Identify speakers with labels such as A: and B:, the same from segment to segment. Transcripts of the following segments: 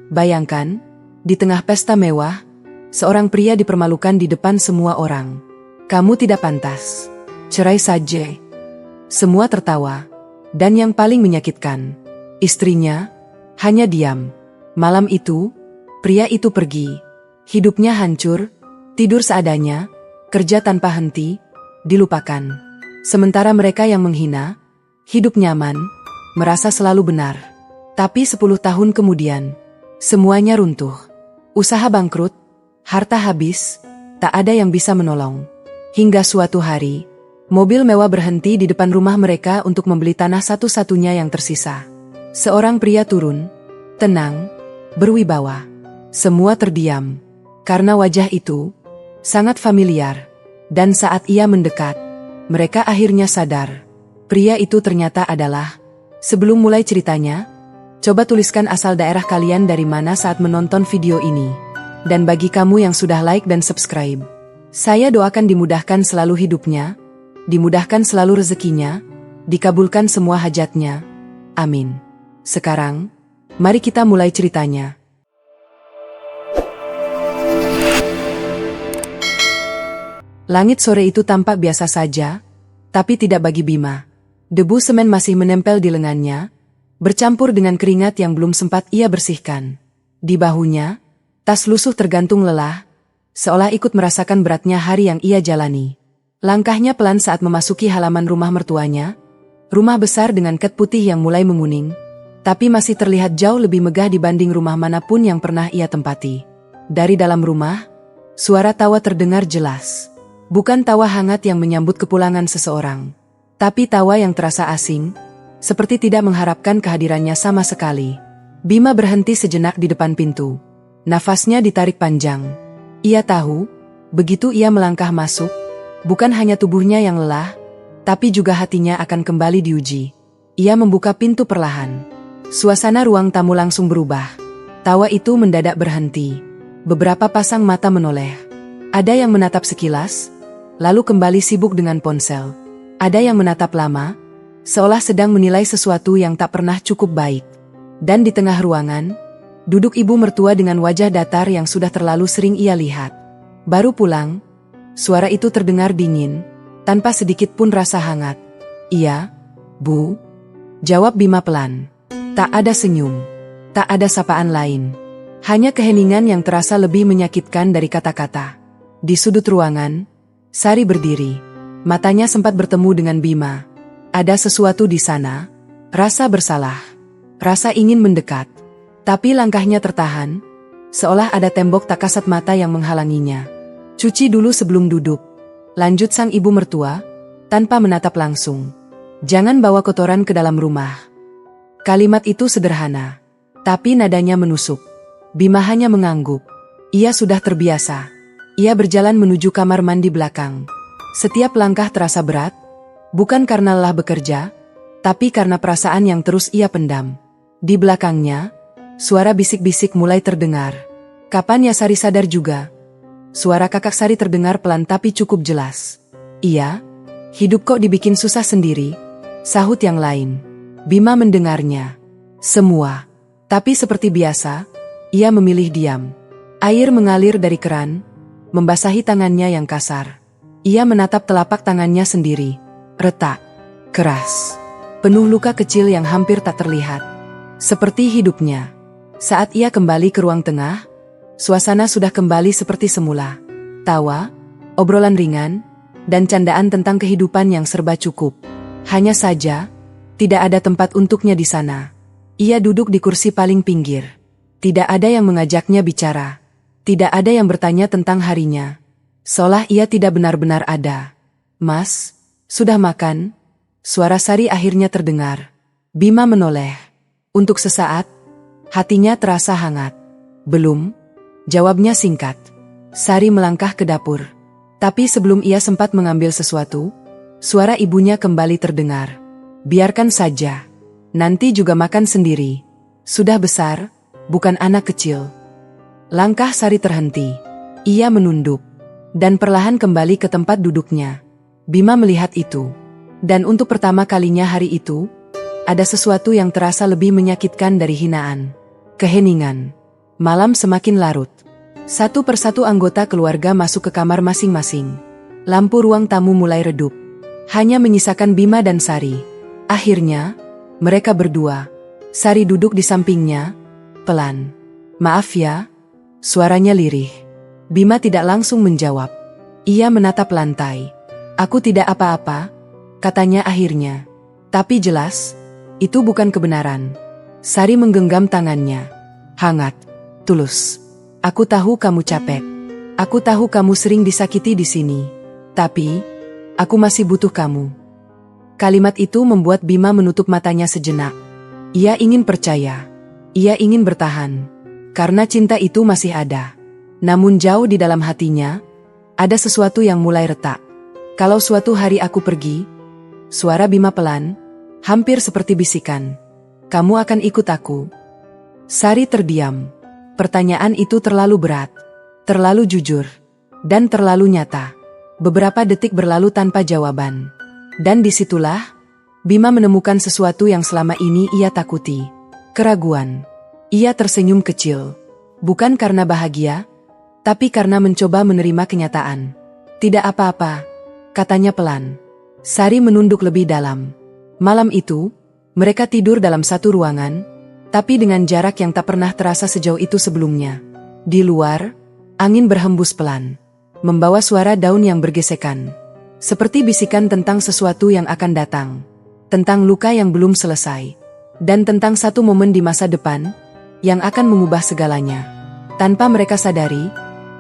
A: Bayangkan, di tengah pesta mewah, seorang pria dipermalukan di depan semua orang. Kamu tidak pantas. Cerai saja. Semua tertawa. Dan yang paling menyakitkan, istrinya hanya diam. Malam itu, pria itu pergi. Hidupnya hancur, tidur seadanya, kerja tanpa henti, dilupakan. Sementara mereka yang menghina, hidup nyaman, merasa selalu benar. Tapi 10 tahun kemudian, semuanya runtuh. Usaha bangkrut, harta habis, tak ada yang bisa menolong. Hingga suatu hari, mobil mewah berhenti di depan rumah mereka untuk membeli tanah satu-satunya yang tersisa. Seorang pria turun, tenang, berwibawa. Semua terdiam, karena wajah itu sangat familiar. Dan saat ia mendekat, mereka akhirnya sadar. Pria itu ternyata adalah, sebelum mulai ceritanya, coba tuliskan asal daerah kalian dari mana saat menonton video ini. Dan bagi kamu yang sudah like dan subscribe, saya doakan dimudahkan selalu hidupnya, dimudahkan selalu rezekinya, dikabulkan semua hajatnya. Amin. Sekarang, mari kita mulai ceritanya. Langit sore itu tampak biasa saja, tapi tidak bagi Bima. Debu semen masih menempel di lengannya, bercampur dengan keringat yang belum sempat ia bersihkan. Di bahunya, tas lusuh tergantung lelah, seolah ikut merasakan beratnya hari yang ia jalani. Langkahnya pelan saat memasuki halaman rumah mertuanya, rumah besar dengan cat putih yang mulai menguning, tapi masih terlihat jauh lebih megah dibanding rumah manapun yang pernah ia tempati. Dari dalam rumah, suara tawa terdengar jelas. Bukan tawa hangat yang menyambut kepulangan seseorang, tapi tawa yang terasa asing, seperti tidak mengharapkan kehadirannya sama sekali. Bima berhenti sejenak di depan pintu. Nafasnya ditarik panjang. Ia tahu, begitu ia melangkah masuk, bukan hanya tubuhnya yang lelah, tapi juga hatinya akan kembali diuji. Ia membuka pintu perlahan. Suasana ruang tamu langsung berubah. Tawa itu mendadak berhenti. Beberapa pasang mata menoleh. Ada yang menatap sekilas, lalu kembali sibuk dengan ponsel. Ada yang menatap lama, seolah sedang menilai sesuatu yang tak pernah cukup baik. Dan di tengah ruangan, duduk ibu mertua dengan wajah datar yang sudah terlalu sering ia lihat. Baru pulang, suara itu terdengar dingin, tanpa sedikit pun rasa hangat. "Iya, Bu," jawab Bima pelan. Tak ada senyum, tak ada sapaan lain. Hanya keheningan yang terasa lebih menyakitkan dari kata-kata. Di sudut ruangan, Sari berdiri. Matanya sempat bertemu dengan Bima. Ada sesuatu di sana, rasa bersalah, rasa ingin mendekat. Tapi langkahnya tertahan, seolah ada tembok tak kasat mata yang menghalanginya. "Cuci dulu sebelum duduk," lanjut sang ibu mertua, tanpa menatap langsung. "Jangan bawa kotoran ke dalam rumah." Kalimat itu sederhana, tapi nadanya menusuk. Bima hanya mengangguk. Ia sudah terbiasa. Ia berjalan menuju kamar mandi belakang. Setiap langkah terasa berat, bukan karena lelah bekerja, tapi karena perasaan yang terus ia pendam. Di belakangnya, suara bisik-bisik mulai terdengar. "Kapan ya Sari sadar juga?" Suara kakak Sari terdengar pelan tapi cukup jelas. "Iya, hidup kok dibikin susah sendiri," sahut yang lain. Bima mendengarnya. Semua. Tapi seperti biasa, ia memilih diam. Air mengalir dari keran, membasahi tangannya yang kasar. Ia menatap telapak tangannya sendiri. Retak, keras, penuh luka kecil yang hampir tak terlihat. Seperti hidupnya. Saat ia kembali ke ruang tengah, suasana sudah kembali seperti semula. Tawa, obrolan ringan, dan candaan tentang kehidupan yang serba cukup. Hanya saja, tidak ada tempat untuknya di sana. Ia duduk di kursi paling pinggir. Tidak ada yang mengajaknya bicara. Tidak ada yang bertanya tentang harinya. Seolah ia tidak benar-benar ada. "Mas, sudah makan?" Suara Sari akhirnya terdengar. Bima menoleh. Untuk sesaat, hatinya terasa hangat. "Belum," jawabnya singkat. Sari melangkah ke dapur. Tapi sebelum ia sempat mengambil sesuatu, suara ibunya kembali terdengar. "Biarkan saja. Nanti juga makan sendiri. Sudah besar, bukan anak kecil." Langkah Sari terhenti. Ia menunduk. Dan perlahan kembali ke tempat duduknya. Bima melihat itu. Dan untuk pertama kalinya hari itu, ada sesuatu yang terasa lebih menyakitkan dari hinaan. Keheningan. Malam semakin larut. Satu persatu anggota keluarga masuk ke kamar masing-masing. Lampu ruang tamu mulai redup. Hanya menyisakan Bima dan Sari. Akhirnya, mereka berdua. Sari duduk di sampingnya, pelan. "Maaf ya," suaranya lirih. Bima tidak langsung menjawab. Ia menatap lantai. "Aku tidak apa-apa," katanya akhirnya. Tapi jelas, itu bukan kebenaran. Sari menggenggam tangannya. Hangat. Tulus. "Aku tahu kamu capek. Aku tahu kamu sering disakiti di sini. Tapi, aku masih butuh kamu." Kalimat itu membuat Bima menutup matanya sejenak. Ia ingin percaya. Ia ingin bertahan. Karena cinta itu masih ada. Namun jauh di dalam hatinya, ada sesuatu yang mulai retak. "Kalau suatu hari aku pergi," suara Bima pelan, hampir seperti bisikan, "kamu akan ikut aku?" Sari terdiam. Pertanyaan itu terlalu berat, terlalu jujur, dan terlalu nyata. Beberapa detik berlalu tanpa jawaban. Dan disitulah, Bima menemukan sesuatu yang selama ini ia takuti. Keraguan. Ia tersenyum kecil. Bukan karena bahagia, tapi karena mencoba menerima kenyataan. "Tidak apa-apa," katanya pelan. Sari menunduk lebih dalam. Malam itu, mereka tidur dalam satu ruangan, tapi dengan jarak yang tak pernah terasa sejauh itu sebelumnya. Di luar, angin berhembus pelan, membawa suara daun yang bergesekan. Seperti bisikan tentang sesuatu yang akan datang. Tentang luka yang belum selesai. Dan tentang satu momen di masa depan, yang akan mengubah segalanya. Tanpa mereka sadari,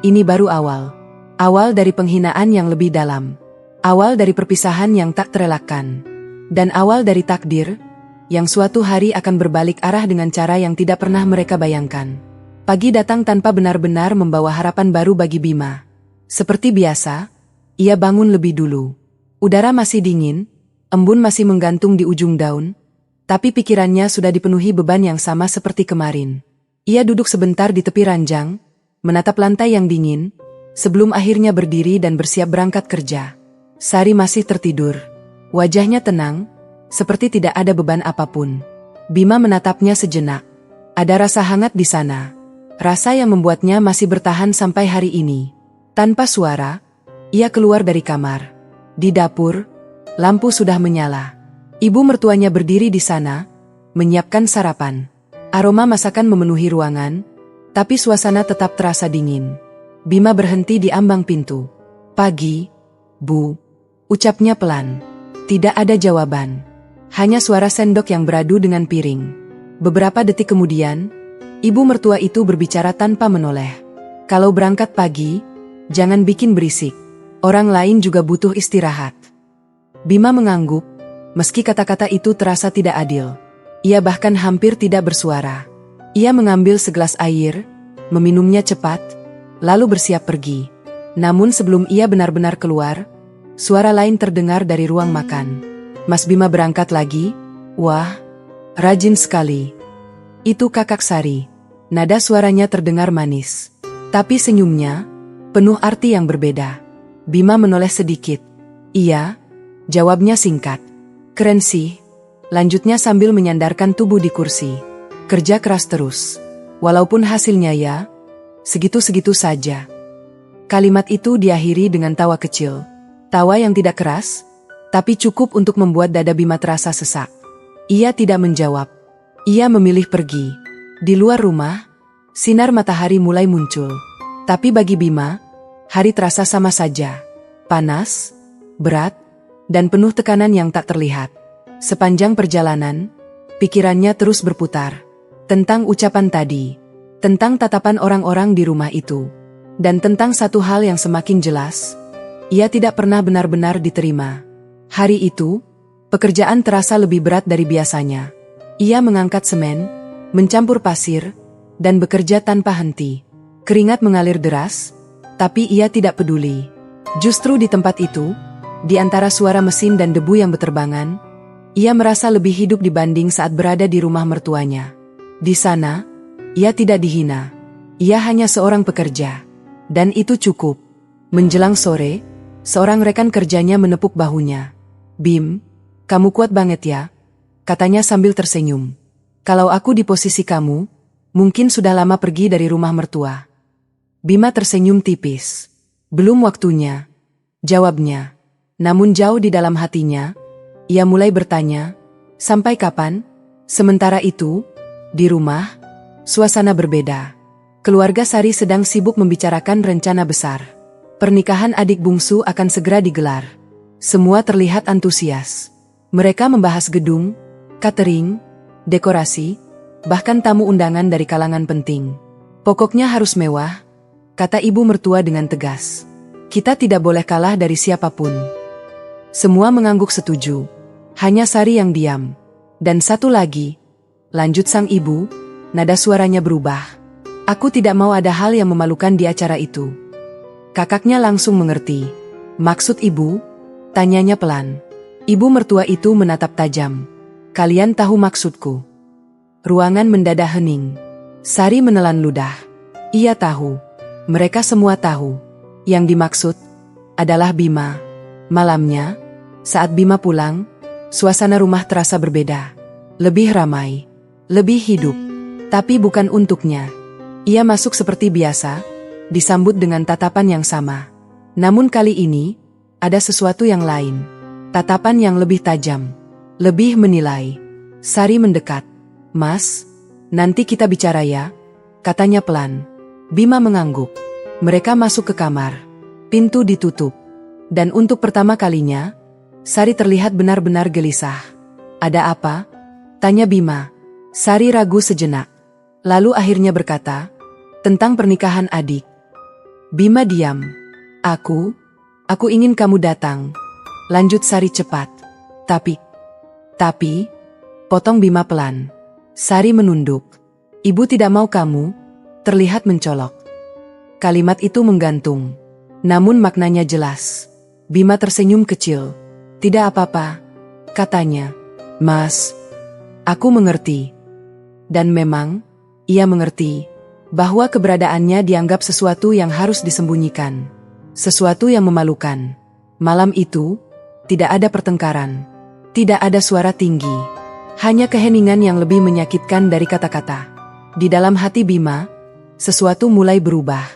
A: ini baru awal. Awal dari penghinaan yang lebih dalam. Awal dari perpisahan yang tak terelakkan. Dan awal dari takdir, yang suatu hari akan berbalik arah dengan cara yang tidak pernah mereka bayangkan. Pagi datang tanpa benar-benar membawa harapan baru bagi Bima. Seperti biasa, ia bangun lebih dulu. Udara masih dingin, embun masih menggantung di ujung daun, tapi pikirannya sudah dipenuhi beban yang sama seperti kemarin. Ia duduk sebentar di tepi ranjang, menatap lantai yang dingin, sebelum akhirnya berdiri dan bersiap berangkat kerja. Sari masih tertidur. Wajahnya tenang, seperti tidak ada beban apapun. Bima menatapnya sejenak. Ada rasa hangat di sana. Rasa yang membuatnya masih bertahan sampai hari ini. Tanpa suara, ia keluar dari kamar. Di dapur, lampu sudah menyala. Ibu mertuanya berdiri di sana, menyiapkan sarapan. Aroma masakan memenuhi ruangan, tapi suasana tetap terasa dingin. Bima berhenti di ambang pintu. "Pagi, Bu," ucapnya pelan. Tidak ada jawaban. Hanya suara sendok yang beradu dengan piring. Beberapa detik kemudian, ibu mertua itu berbicara tanpa menoleh. "Kalau berangkat pagi, jangan bikin berisik. Orang lain juga butuh istirahat." Bima mengangguk, meski kata-kata itu terasa tidak adil. Ia bahkan hampir tidak bersuara. Ia mengambil segelas air, meminumnya cepat, lalu bersiap pergi. Namun sebelum ia benar-benar keluar, suara lain terdengar dari ruang makan. "Mas Bima berangkat lagi? Wah, rajin sekali." "Itu kakak Sari." Nada suaranya terdengar manis. Tapi senyumnya, penuh arti yang berbeda. Bima menoleh sedikit. "Iya," jawabnya singkat. "Keren sih," lanjutnya sambil menyandarkan tubuh di kursi. "Kerja keras terus. Walaupun hasilnya ya, segitu-segitu saja." Kalimat itu diakhiri dengan tawa kecil. Tawa yang tidak keras, tapi cukup untuk membuat dada Bima terasa sesak. Ia tidak menjawab. Ia memilih pergi. Di luar rumah, sinar matahari mulai muncul. Tapi bagi Bima, hari terasa sama saja. Panas, berat, dan penuh tekanan yang tak terlihat. Sepanjang perjalanan, pikirannya terus berputar. Tentang ucapan tadi. Tentang tatapan orang-orang di rumah itu. Dan tentang satu hal yang semakin jelas. Ia tidak pernah benar-benar diterima. Hari itu, pekerjaan terasa lebih berat dari biasanya. Ia mengangkat semen, mencampur pasir, dan bekerja tanpa henti. Keringat mengalir deras, tapi ia tidak peduli. Justru di tempat itu, di antara suara mesin dan debu yang berterbangan, ia merasa lebih hidup dibanding saat berada di rumah mertuanya. Di sana, ia tidak dihina. Ia hanya seorang pekerja. Dan itu cukup. Menjelang sore, seorang rekan kerjanya menepuk bahunya. "Bim, kamu kuat banget ya," katanya sambil tersenyum. "Kalau aku di posisi kamu, Mungkin sudah lama pergi dari rumah mertua. Bima tersenyum tipis. Belum waktunya, jawabnya. Namun jauh di dalam hatinya, ia mulai bertanya, sampai kapan? Sementara itu, di rumah, suasana berbeda. Keluarga Sari sedang sibuk membicarakan rencana besar. Pernikahan adik bungsu akan segera digelar. Semua terlihat antusias. Mereka membahas gedung, catering, dekorasi, bahkan tamu undangan dari kalangan penting. Pokoknya harus mewah, kata ibu mertua dengan tegas. Kita tidak boleh kalah dari siapapun. Semua mengangguk setuju. Hanya Sari yang diam. Dan satu lagi, lanjut sang ibu, nada suaranya berubah. Aku tidak mau ada hal yang memalukan di acara itu. Kakaknya langsung mengerti. Maksud ibu? Tanyanya pelan. Ibu mertua itu menatap tajam. Kalian tahu maksudku? Ruangan mendadak hening. Sari menelan ludah. Ia tahu. Mereka semua tahu. Yang dimaksud adalah Bima. Malamnya, saat Bima pulang, suasana rumah terasa berbeda. Lebih ramai. Lebih hidup. Tapi bukan untuknya. Ia masuk seperti biasa, disambut dengan tatapan yang sama. Namun kali ini, ada sesuatu yang lain. Tatapan yang lebih tajam. Lebih menilai. Sari mendekat. Mas, nanti kita bicara ya, katanya pelan. Bima mengangguk. Mereka masuk ke kamar. Pintu ditutup. Dan untuk pertama kalinya, Sari terlihat benar-benar gelisah. Ada apa? Tanya Bima. Sari ragu sejenak. Lalu akhirnya berkata, tentang pernikahan adik. Bima diam. Aku ingin kamu datang. Lanjut Sari cepat. Tapi, potong Bima pelan. Sari menunduk. Ibu tidak mau kamu, terlihat mencolok. Kalimat itu menggantung. Namun maknanya jelas. Bima tersenyum kecil. Tidak apa-apa, katanya. Mas, aku mengerti. Dan memang, ia mengerti bahwa keberadaannya dianggap sesuatu yang harus disembunyikan. Sesuatu yang memalukan. Malam itu, tidak ada pertengkaran. Tidak ada suara tinggi. Hanya keheningan yang lebih menyakitkan dari kata-kata. Di dalam hati Bima, sesuatu mulai berubah.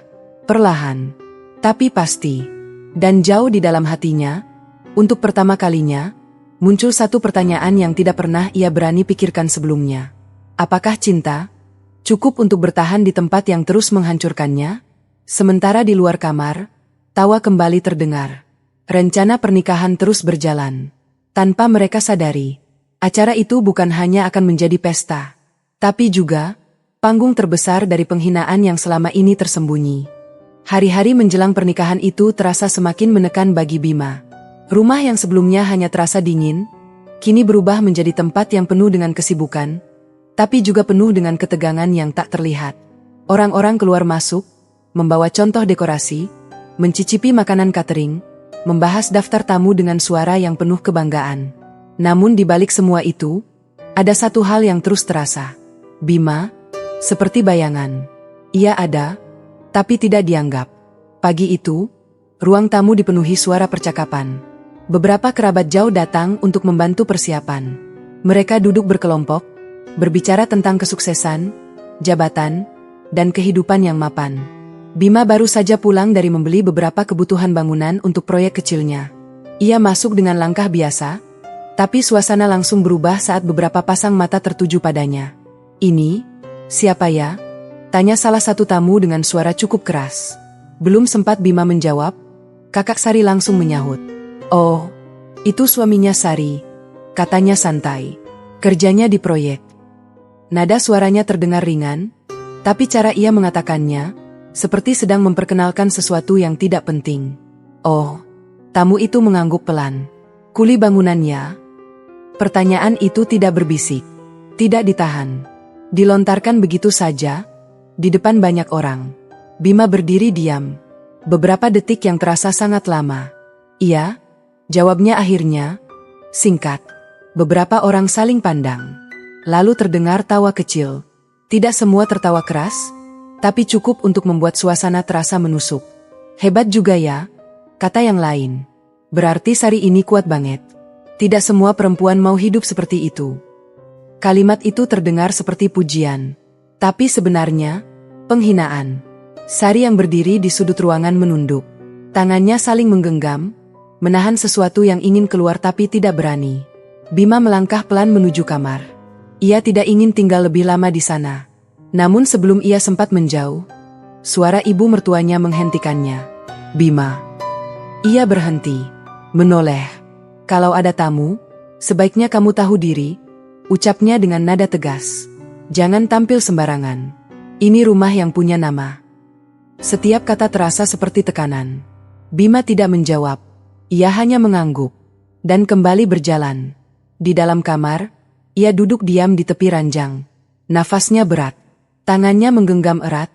A: Perlahan, tapi pasti. Dan jauh di dalam hatinya, untuk pertama kalinya, muncul satu pertanyaan yang tidak pernah ia berani pikirkan sebelumnya. Apakah cinta cukup untuk bertahan di tempat yang terus menghancurkannya? Sementara di luar kamar, tawa kembali terdengar. Rencana pernikahan terus berjalan. Tanpa mereka sadari, acara itu bukan hanya akan menjadi pesta, tapi juga panggung terbesar dari penghinaan yang selama ini tersembunyi. Hari-hari menjelang pernikahan itu terasa semakin menekan bagi Bima. Rumah yang sebelumnya hanya terasa dingin, kini berubah menjadi tempat yang penuh dengan kesibukan, tapi juga penuh dengan ketegangan yang tak terlihat. Orang-orang keluar masuk, membawa contoh dekorasi, mencicipi makanan catering, membahas daftar tamu dengan suara yang penuh kebanggaan. Namun di balik semua itu, ada satu hal yang terus terasa. Bima, seperti bayangan. Ia ada, tapi tidak dianggap. Pagi itu, ruang tamu dipenuhi suara percakapan. Beberapa kerabat jauh datang untuk membantu persiapan. Mereka duduk berkelompok, berbicara tentang kesuksesan, jabatan, dan kehidupan yang mapan. Bima baru saja pulang dari membeli beberapa kebutuhan bangunan untuk proyek kecilnya. Ia masuk dengan langkah biasa, tapi suasana langsung berubah saat beberapa pasang mata tertuju padanya. Ini, siapa ya? Tanya salah satu tamu dengan suara cukup keras. Belum sempat Bima menjawab, kakak Sari langsung menyahut. Oh, itu suaminya Sari, katanya santai. Kerjanya di proyek. Nada suaranya terdengar ringan, tapi cara ia mengatakannya, seperti sedang memperkenalkan sesuatu yang tidak penting. Oh, tamu itu mengangguk pelan. Kuli bangunannya? Pertanyaan itu tidak berbisik, tidak ditahan. Dilontarkan begitu saja, di depan banyak orang. Bima berdiri diam. Beberapa detik yang terasa sangat lama. Iya, jawabnya akhirnya, singkat. Beberapa orang saling pandang. Lalu terdengar tawa kecil. Tidak semua tertawa keras, tapi cukup untuk membuat suasana terasa menusuk. Hebat juga ya, kata yang lain. Berarti Sari ini kuat banget. Tidak semua perempuan mau hidup seperti itu. Kalimat itu terdengar seperti pujian. Tapi sebenarnya, penghinaan. Sari yang berdiri di sudut ruangan menunduk. Tangannya saling menggenggam, menahan sesuatu yang ingin keluar tapi tidak berani. Bima melangkah pelan menuju kamar. Ia tidak ingin tinggal lebih lama di sana. Namun sebelum ia sempat menjauh, suara ibu mertuanya menghentikannya. Bima. Ia berhenti, menoleh. Kalau ada tamu, sebaiknya kamu tahu diri, ucapnya dengan nada tegas. Jangan tampil sembarangan. Ini rumah yang punya nama. Setiap kata terasa seperti tekanan. Bima tidak menjawab. Ia hanya mengangguk. Dan kembali berjalan. Di dalam kamar, ia duduk diam di tepi ranjang. Nafasnya berat. Tangannya menggenggam erat.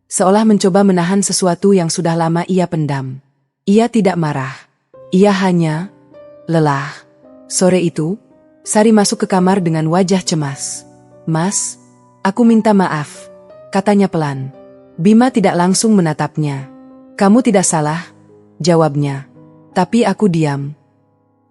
A: Seolah mencoba menahan sesuatu yang sudah lama ia pendam. Ia tidak marah. Ia hanya lelah. Sore itu, Sari masuk ke kamar dengan wajah cemas. Mas, aku minta maaf, katanya pelan. Bima tidak langsung menatapnya. Kamu tidak salah, jawabnya. Tapi aku diam.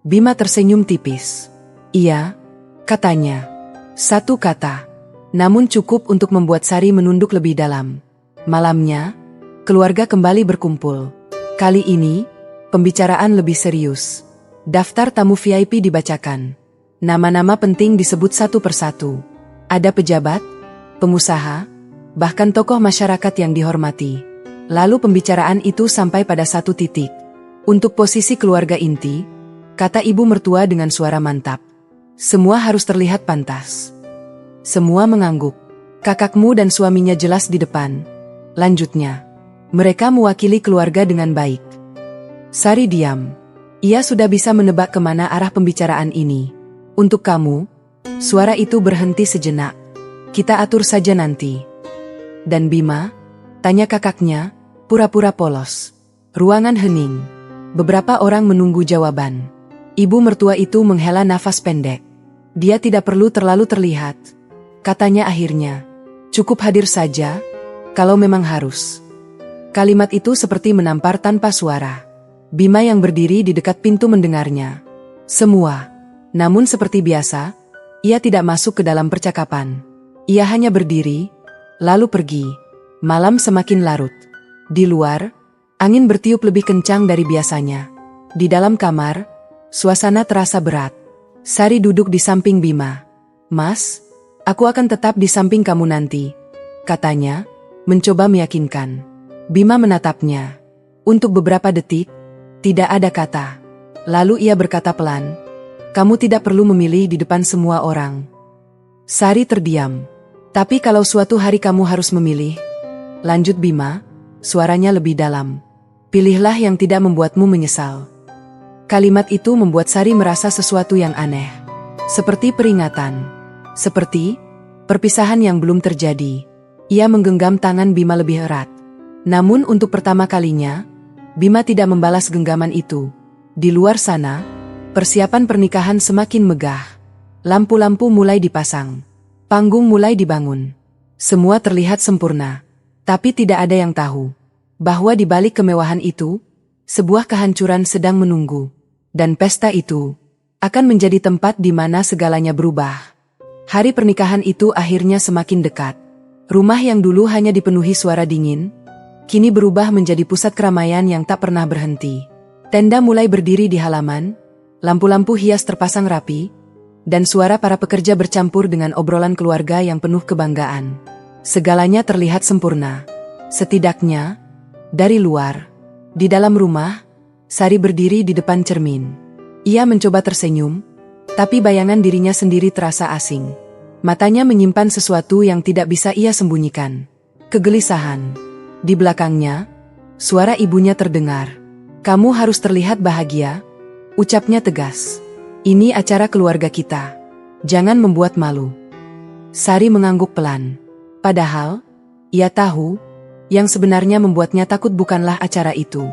A: Bima tersenyum tipis. Iya, katanya. Satu kata. Namun cukup untuk membuat Sari menunduk lebih dalam. Malamnya, keluarga kembali berkumpul. Kali ini, pembicaraan lebih serius. Daftar tamu VIP dibacakan. Nama-nama penting disebut satu persatu. Ada pejabat, pengusaha, bahkan tokoh masyarakat yang dihormati. Lalu pembicaraan itu sampai pada satu titik. Untuk posisi keluarga inti, kata ibu mertua dengan suara mantap. Semua harus terlihat pantas. Semua mengangguk. Kakakmu dan suaminya jelas di depan. Lanjutnya, mereka mewakili keluarga dengan baik. Sari diam. Ia sudah bisa menebak kemana arah pembicaraan ini. Untuk kamu, suara itu berhenti sejenak. Kita atur saja nanti. Dan Bima? Tanya kakaknya, pura-pura polos. Ruangan hening. Beberapa orang menunggu jawaban. Ibu mertua itu menghela nafas pendek. Dia tidak perlu terlalu terlihat. Katanya akhirnya. Cukup hadir saja, kalau memang harus. Kalimat itu seperti menampar tanpa suara. Bima yang berdiri di dekat pintu mendengarnya. Semua. Namun seperti biasa, ia tidak masuk ke dalam percakapan. Ia hanya berdiri, lalu pergi. Malam semakin larut. Di luar, angin bertiup lebih kencang dari biasanya. Di dalam kamar, suasana terasa berat. Sari duduk di samping Bima. Mas, aku akan tetap di samping kamu nanti, katanya, mencoba meyakinkan. Bima menatapnya. Untuk beberapa detik, tidak ada kata. Lalu ia berkata pelan, kamu tidak perlu memilih di depan semua orang. Sari terdiam. Tapi kalau suatu hari kamu harus memilih, lanjut Bima, suaranya lebih dalam. Pilihlah yang tidak membuatmu menyesal. Kalimat itu membuat Sari merasa sesuatu yang aneh. Seperti peringatan. Seperti perpisahan yang belum terjadi. Ia menggenggam tangan Bima lebih erat. Namun untuk pertama kalinya, Bima tidak membalas genggaman itu. Di luar sana, persiapan pernikahan semakin megah. Lampu-lampu mulai dipasang. Panggung mulai dibangun. Semua terlihat sempurna. Tapi tidak ada yang tahu bahwa di balik kemewahan itu, sebuah kehancuran sedang menunggu. Dan pesta itu akan menjadi tempat di mana segalanya berubah. Hari pernikahan itu akhirnya semakin dekat. Rumah yang dulu hanya dipenuhi suara dingin, kini berubah menjadi pusat keramaian yang tak pernah berhenti. Tenda mulai berdiri di halaman, lampu-lampu hias terpasang rapi, dan suara para pekerja bercampur dengan obrolan keluarga yang penuh kebanggaan. Segalanya terlihat sempurna. Setidaknya, dari luar. Di dalam rumah, Sari berdiri di depan cermin. Ia mencoba tersenyum, tapi bayangan dirinya sendiri terasa asing. Matanya menyimpan sesuatu yang tidak bisa ia sembunyikan. Kegelisahan. Di belakangnya, suara ibunya terdengar. Kamu harus terlihat bahagia, ucapnya tegas. Ini acara keluarga kita. Jangan membuat malu. Sari mengangguk pelan. Padahal, ia tahu, yang sebenarnya membuatnya takut bukanlah acara itu,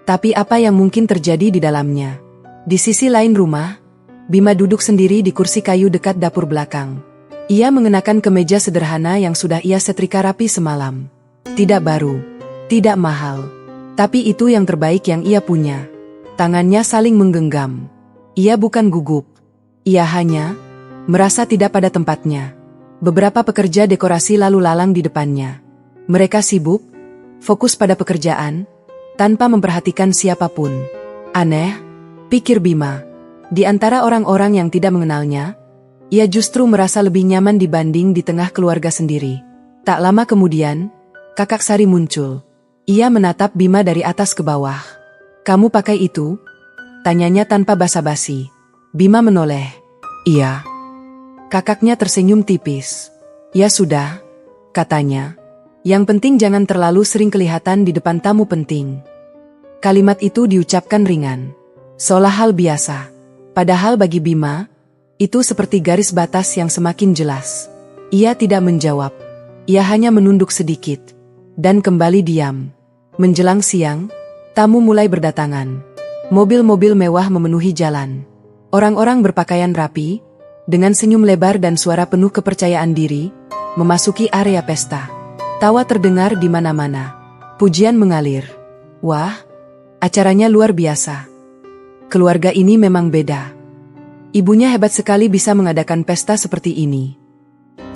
A: tapi apa yang mungkin terjadi di dalamnya. Di sisi lain rumah, Bima duduk sendiri di kursi kayu dekat dapur belakang. Ia mengenakan kemeja sederhana yang sudah ia setrika rapi semalam. Tidak baru, tidak mahal, tapi itu yang terbaik yang ia punya. Tangannya saling menggenggam. Ia bukan gugup. Ia hanya merasa tidak pada tempatnya. Beberapa pekerja dekorasi lalu lalang di depannya. Mereka sibuk, fokus pada pekerjaan, tanpa memperhatikan siapapun. Aneh, pikir Bima. Di antara orang-orang yang tidak mengenalnya, ia justru merasa lebih nyaman dibanding di tengah keluarga sendiri. Tak lama kemudian, Kakak Sari muncul. Ia menatap Bima dari atas ke bawah. "Kamu pakai itu?" tanyanya tanpa basa-basi. Bima menoleh. "Iya." Kakaknya tersenyum tipis. "Ya sudah," katanya. "Yang penting jangan terlalu sering kelihatan di depan tamu penting." Kalimat itu diucapkan ringan, seolah hal biasa. Padahal bagi Bima, itu seperti garis batas yang semakin jelas. Ia tidak menjawab. Ia hanya menunduk sedikit, dan kembali diam. Menjelang siang, tamu mulai berdatangan. Mobil-mobil mewah memenuhi jalan. Orang-orang berpakaian rapi, dengan senyum lebar dan suara penuh kepercayaan diri, memasuki area pesta. Tawa terdengar di mana-mana. Pujian mengalir. "Wah, acaranya luar biasa. Keluarga ini memang beda. Ibunya hebat sekali bisa mengadakan pesta seperti ini."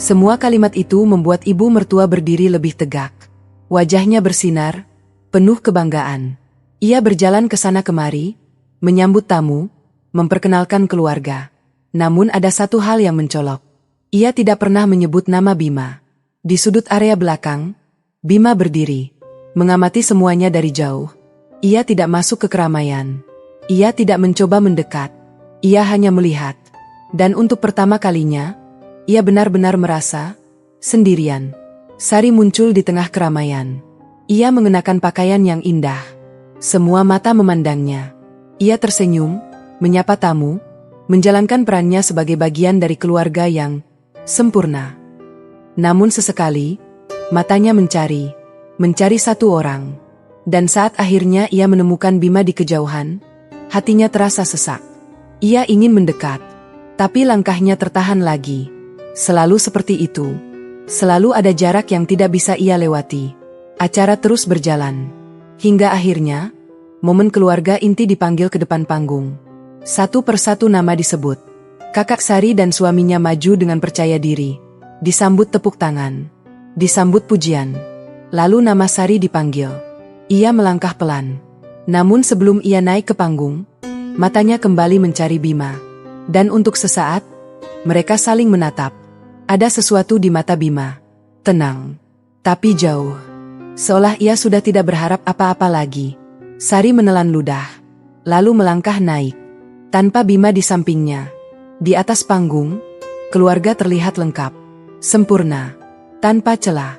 A: Semua kalimat itu membuat ibu mertua berdiri lebih tegak. Wajahnya bersinar, penuh kebanggaan. Ia berjalan ke sana kemari, menyambut tamu, memperkenalkan keluarga. Namun ada satu hal yang mencolok. Ia tidak pernah menyebut nama Bima. Di sudut area belakang, Bima berdiri, mengamati semuanya dari jauh. Ia tidak masuk ke keramaian. Ia tidak mencoba mendekat. Ia hanya melihat. Dan untuk pertama kalinya, ia benar-benar merasa sendirian. Sari muncul di tengah keramaian. Ia mengenakan pakaian yang indah. Semua mata memandangnya. Ia tersenyum, menyapa tamu, menjalankan perannya sebagai bagian dari keluarga yang sempurna. Namun sesekali, matanya mencari satu orang. Dan saat akhirnya ia menemukan Bima di kejauhan, hatinya terasa sesak. Ia ingin mendekat, tapi langkahnya tertahan lagi. Selalu seperti itu. Selalu ada jarak yang tidak bisa ia lewati. Acara terus berjalan. Hingga akhirnya, momen keluarga inti dipanggil ke depan panggung. Satu persatu nama disebut. Kakak Sari dan suaminya maju dengan percaya diri. Disambut tepuk tangan. Disambut pujian. Lalu nama Sari dipanggil. Ia melangkah pelan. Namun sebelum ia naik ke panggung, matanya kembali mencari Bima. Dan untuk sesaat, mereka saling menatap. Ada sesuatu di mata Bima. Tenang. Tapi jauh. Seolah ia sudah tidak berharap apa-apa lagi. Sari menelan ludah. Lalu melangkah naik. Tanpa Bima di sampingnya. Di atas panggung, keluarga terlihat lengkap. Sempurna. Tanpa celah.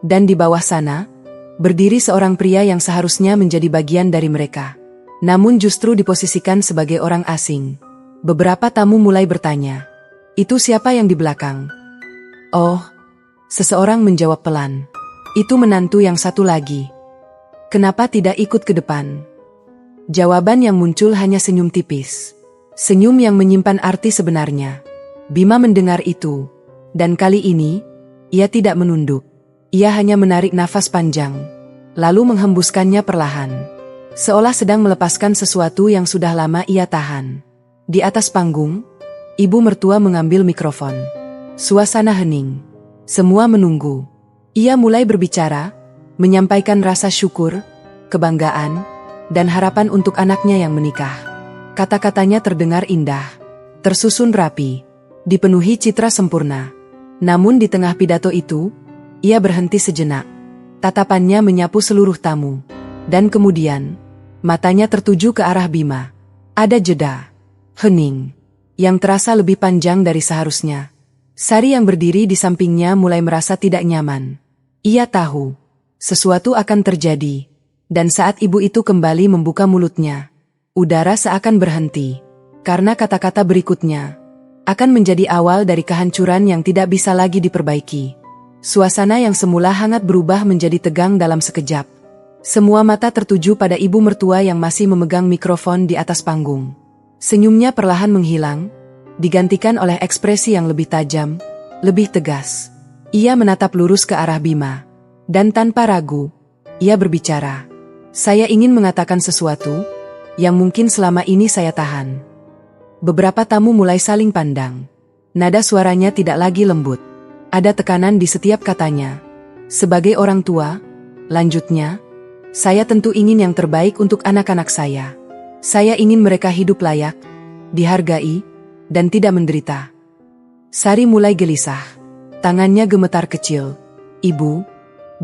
A: Dan di bawah sana, berdiri seorang pria yang seharusnya menjadi bagian dari mereka. Namun justru diposisikan sebagai orang asing. Beberapa tamu mulai bertanya, "Itu siapa yang di belakang?" "Oh," seseorang menjawab pelan. "Itu menantu yang satu lagi." "Kenapa tidak ikut ke depan?" Jawaban yang muncul hanya senyum tipis. Senyum yang menyimpan arti sebenarnya. Bima mendengar itu. Dan kali ini, ia tidak menunduk. Ia hanya menarik nafas panjang. Lalu menghembuskannya perlahan. Seolah sedang melepaskan sesuatu yang sudah lama ia tahan. Di atas panggung, ibu mertua mengambil mikrofon. Suasana hening. Semua menunggu. Ia mulai berbicara, menyampaikan rasa syukur, kebanggaan, dan harapan untuk anaknya yang menikah. Kata-katanya terdengar indah, tersusun rapi, dipenuhi citra sempurna. Namun di tengah pidato itu, ia berhenti sejenak. Tatapannya menyapu seluruh tamu. Dan kemudian, matanya tertuju ke arah Bima. Ada jeda. Hening. Yang terasa lebih panjang dari seharusnya. Sari yang berdiri di sampingnya mulai merasa tidak nyaman. Ia tahu, sesuatu akan terjadi. Dan saat ibu itu kembali membuka mulutnya, udara seakan berhenti. Karena kata-kata berikutnya akan menjadi awal dari kehancuran yang tidak bisa lagi diperbaiki. Suasana yang semula hangat berubah menjadi tegang dalam sekejap. Semua mata tertuju pada ibu mertua yang masih memegang mikrofon di atas panggung. Senyumnya perlahan menghilang, digantikan oleh ekspresi yang lebih tajam, lebih tegas. Ia menatap lurus ke arah Bima. Dan tanpa ragu, ia berbicara. "Saya ingin mengatakan sesuatu yang mungkin selama ini saya tahan." Beberapa tamu mulai saling pandang. Nada suaranya tidak lagi lembut. Ada tekanan di setiap katanya. Sebagai orang tua, lanjutnya, saya tentu ingin yang terbaik untuk anak-anak saya. Saya ingin mereka hidup layak, dihargai, dan tidak menderita. Sari mulai gelisah. Tangannya gemetar kecil. Ibu,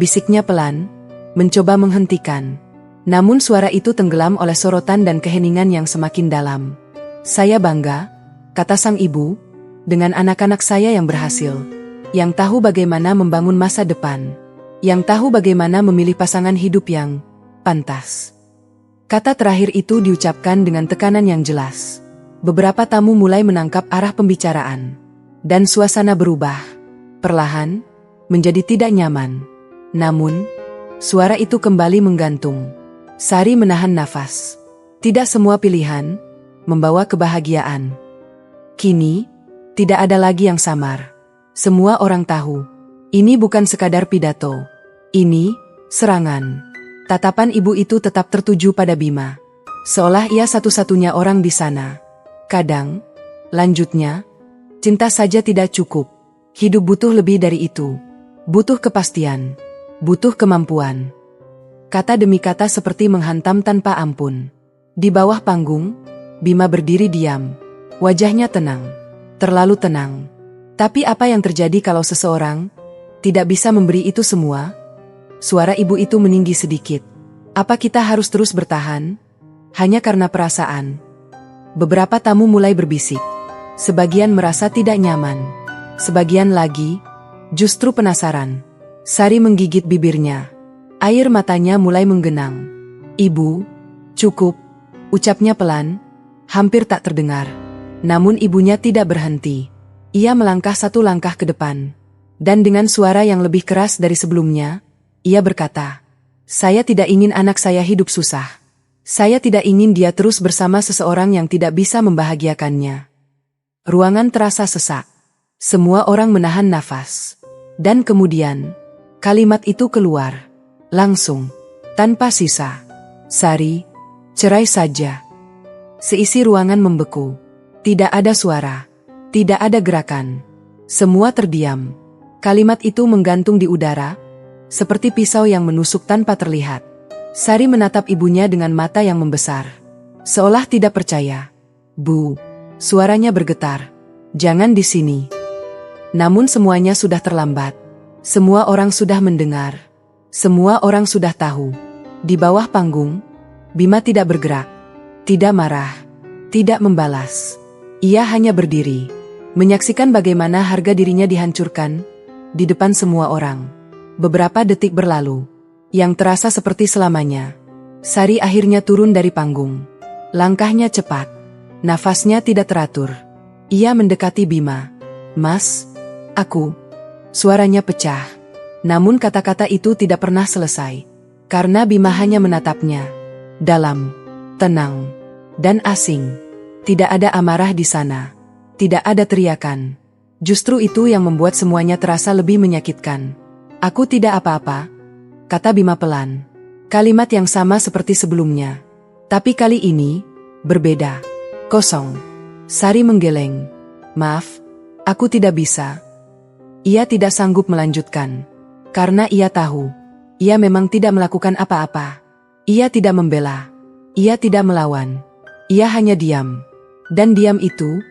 A: bisiknya pelan, mencoba menghentikan. Namun suara itu tenggelam oleh sorotan dan keheningan yang semakin dalam. Saya bangga, kata sang ibu, dengan anak-anak saya yang berhasil. Yang tahu bagaimana membangun masa depan. Yang tahu bagaimana memilih pasangan hidup yang pantas. Kata terakhir itu diucapkan dengan tekanan yang jelas. Beberapa tamu mulai menangkap arah pembicaraan. Dan suasana berubah. Perlahan, menjadi tidak nyaman. Namun, suara itu kembali menggantung. Sari menahan nafas. Tidak semua pilihan membawa kebahagiaan. Kini, tidak ada lagi yang samar. Semua orang tahu. Ini bukan sekadar pidato. Ini, serangan. Tatapan ibu itu tetap tertuju pada Bima. Seolah ia satu-satunya orang di sana. Kadang, lanjutnya, cinta saja tidak cukup. Hidup butuh lebih dari itu. Butuh kepastian. Butuh kemampuan. Kata demi kata seperti menghantam tanpa ampun. Di bawah panggung, Bima berdiri diam. Wajahnya tenang. Terlalu tenang. Tapi apa yang terjadi kalau seseorang tidak bisa memberi itu semua? Suara ibu itu meninggi sedikit. Apa kita harus terus bertahan? Hanya karena perasaan? Beberapa tamu mulai berbisik. Sebagian merasa tidak nyaman. Sebagian lagi, justru penasaran. Sari menggigit bibirnya. Air matanya mulai menggenang. Ibu, cukup, ucapnya pelan, hampir tak terdengar. Namun ibunya tidak berhenti. Ia melangkah satu langkah ke depan. Dan dengan suara yang lebih keras dari sebelumnya, ia berkata, "Saya tidak ingin anak saya hidup susah. Saya tidak ingin dia terus bersama seseorang yang tidak bisa membahagiakannya." Ruangan terasa sesak. Semua orang menahan nafas. Dan kemudian, kalimat itu keluar. Langsung. Tanpa sisa. "Sari, cerai saja." Seisi ruangan membeku. Tidak ada suara. Tidak ada gerakan. Semua terdiam. Kalimat itu menggantung di udara, seperti pisau yang menusuk tanpa terlihat. Sari menatap ibunya dengan mata yang membesar. Seolah tidak percaya. "Bu." Suaranya bergetar. "Jangan di sini." Namun semuanya sudah terlambat. Semua orang sudah mendengar. Semua orang sudah tahu. Di bawah panggung, Bima tidak bergerak. Tidak marah. Tidak membalas. Ia hanya berdiri. Menyaksikan bagaimana harga dirinya dihancurkan di depan semua orang. Beberapa detik berlalu. Yang terasa seperti selamanya. Sari akhirnya turun dari panggung. Langkahnya cepat. Nafasnya tidak teratur. Ia mendekati Bima. "Mas, aku." Suaranya pecah. Namun kata-kata itu tidak pernah selesai. Karena Bima hanya menatapnya. Dalam, tenang, dan asing. Tidak ada amarah di sana. Tidak ada teriakan. Justru itu yang membuat semuanya terasa lebih menyakitkan. "Aku tidak apa-apa," kata Bima pelan. Kalimat yang sama seperti sebelumnya. Tapi kali ini, berbeda. Kosong. Sari menggeleng. "Maaf, aku tidak bisa." Ia tidak sanggup melanjutkan. Karena ia tahu, ia memang tidak melakukan apa-apa. Ia tidak membela. Ia tidak melawan. Ia hanya diam. Dan diam itu,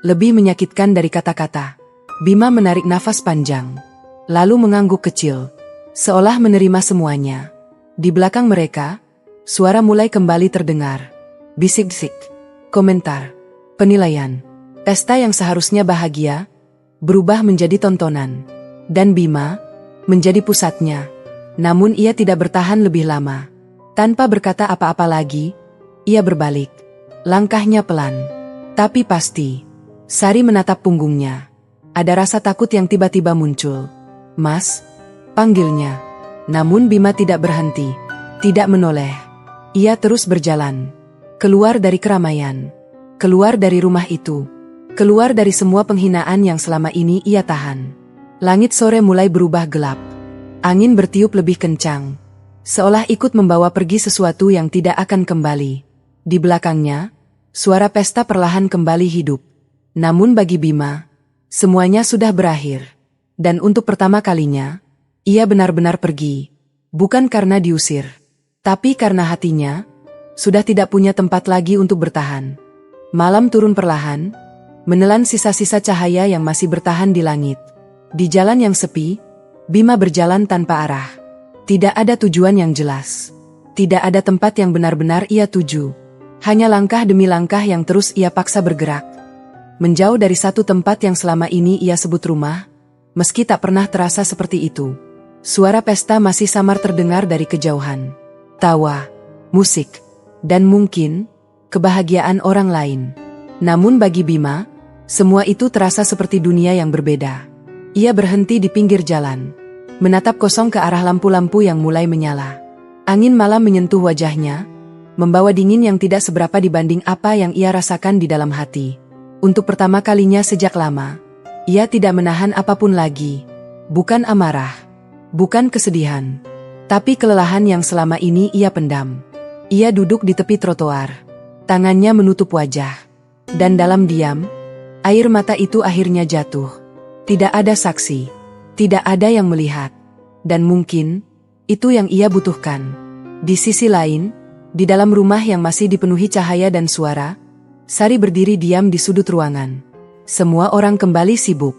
A: lebih menyakitkan dari kata-kata. Bima menarik nafas panjang. Lalu mengangguk kecil. Seolah menerima semuanya. Di belakang mereka, suara mulai kembali terdengar. Bisik-bisik. Komentar. Penilaian. Pesta yang seharusnya bahagia, berubah menjadi tontonan. Dan Bima, menjadi pusatnya. Namun ia tidak bertahan lebih lama. Tanpa berkata apa-apa lagi, ia berbalik. Langkahnya pelan. Tapi pasti. Sari menatap punggungnya. Ada rasa takut yang tiba-tiba muncul. "Mas," panggilnya. Namun Bima tidak berhenti. Tidak menoleh. Ia terus berjalan. Keluar dari keramaian. Keluar dari rumah itu. Keluar dari semua penghinaan yang selama ini ia tahan. Langit sore mulai berubah gelap. Angin bertiup lebih kencang. Seolah ikut membawa pergi sesuatu yang tidak akan kembali. Di belakangnya, suara pesta perlahan kembali hidup. Namun bagi Bima, semuanya sudah berakhir. Dan untuk pertama kalinya, ia benar-benar pergi. Bukan karena diusir, tapi karena hatinya sudah tidak punya tempat lagi untuk bertahan. Malam turun perlahan, menelan sisa-sisa cahaya yang masih bertahan di langit. Di jalan yang sepi, Bima berjalan tanpa arah. Tidak ada tujuan yang jelas. Tidak ada tempat yang benar-benar ia tuju. Hanya langkah demi langkah yang terus ia paksa bergerak. Menjauh dari satu tempat yang selama ini ia sebut rumah, meski tak pernah terasa seperti itu. Suara pesta masih samar terdengar dari kejauhan. Tawa, musik, dan mungkin kebahagiaan orang lain. Namun bagi Bima, semua itu terasa seperti dunia yang berbeda. Ia berhenti di pinggir jalan, menatap kosong ke arah lampu-lampu yang mulai menyala. Angin malam menyentuh wajahnya, membawa dingin yang tidak seberapa dibanding apa yang ia rasakan di dalam hati. Untuk pertama kalinya sejak lama, ia tidak menahan apapun lagi. Bukan amarah, bukan kesedihan, tapi kelelahan yang selama ini ia pendam. Ia duduk di tepi trotoar, tangannya menutup wajah. Dan dalam diam, air mata itu akhirnya jatuh. Tidak ada saksi, tidak ada yang melihat. Dan mungkin, itu yang ia butuhkan. Di sisi lain, di dalam rumah yang masih dipenuhi cahaya dan suara, Sari berdiri diam di sudut ruangan. Semua orang kembali sibuk.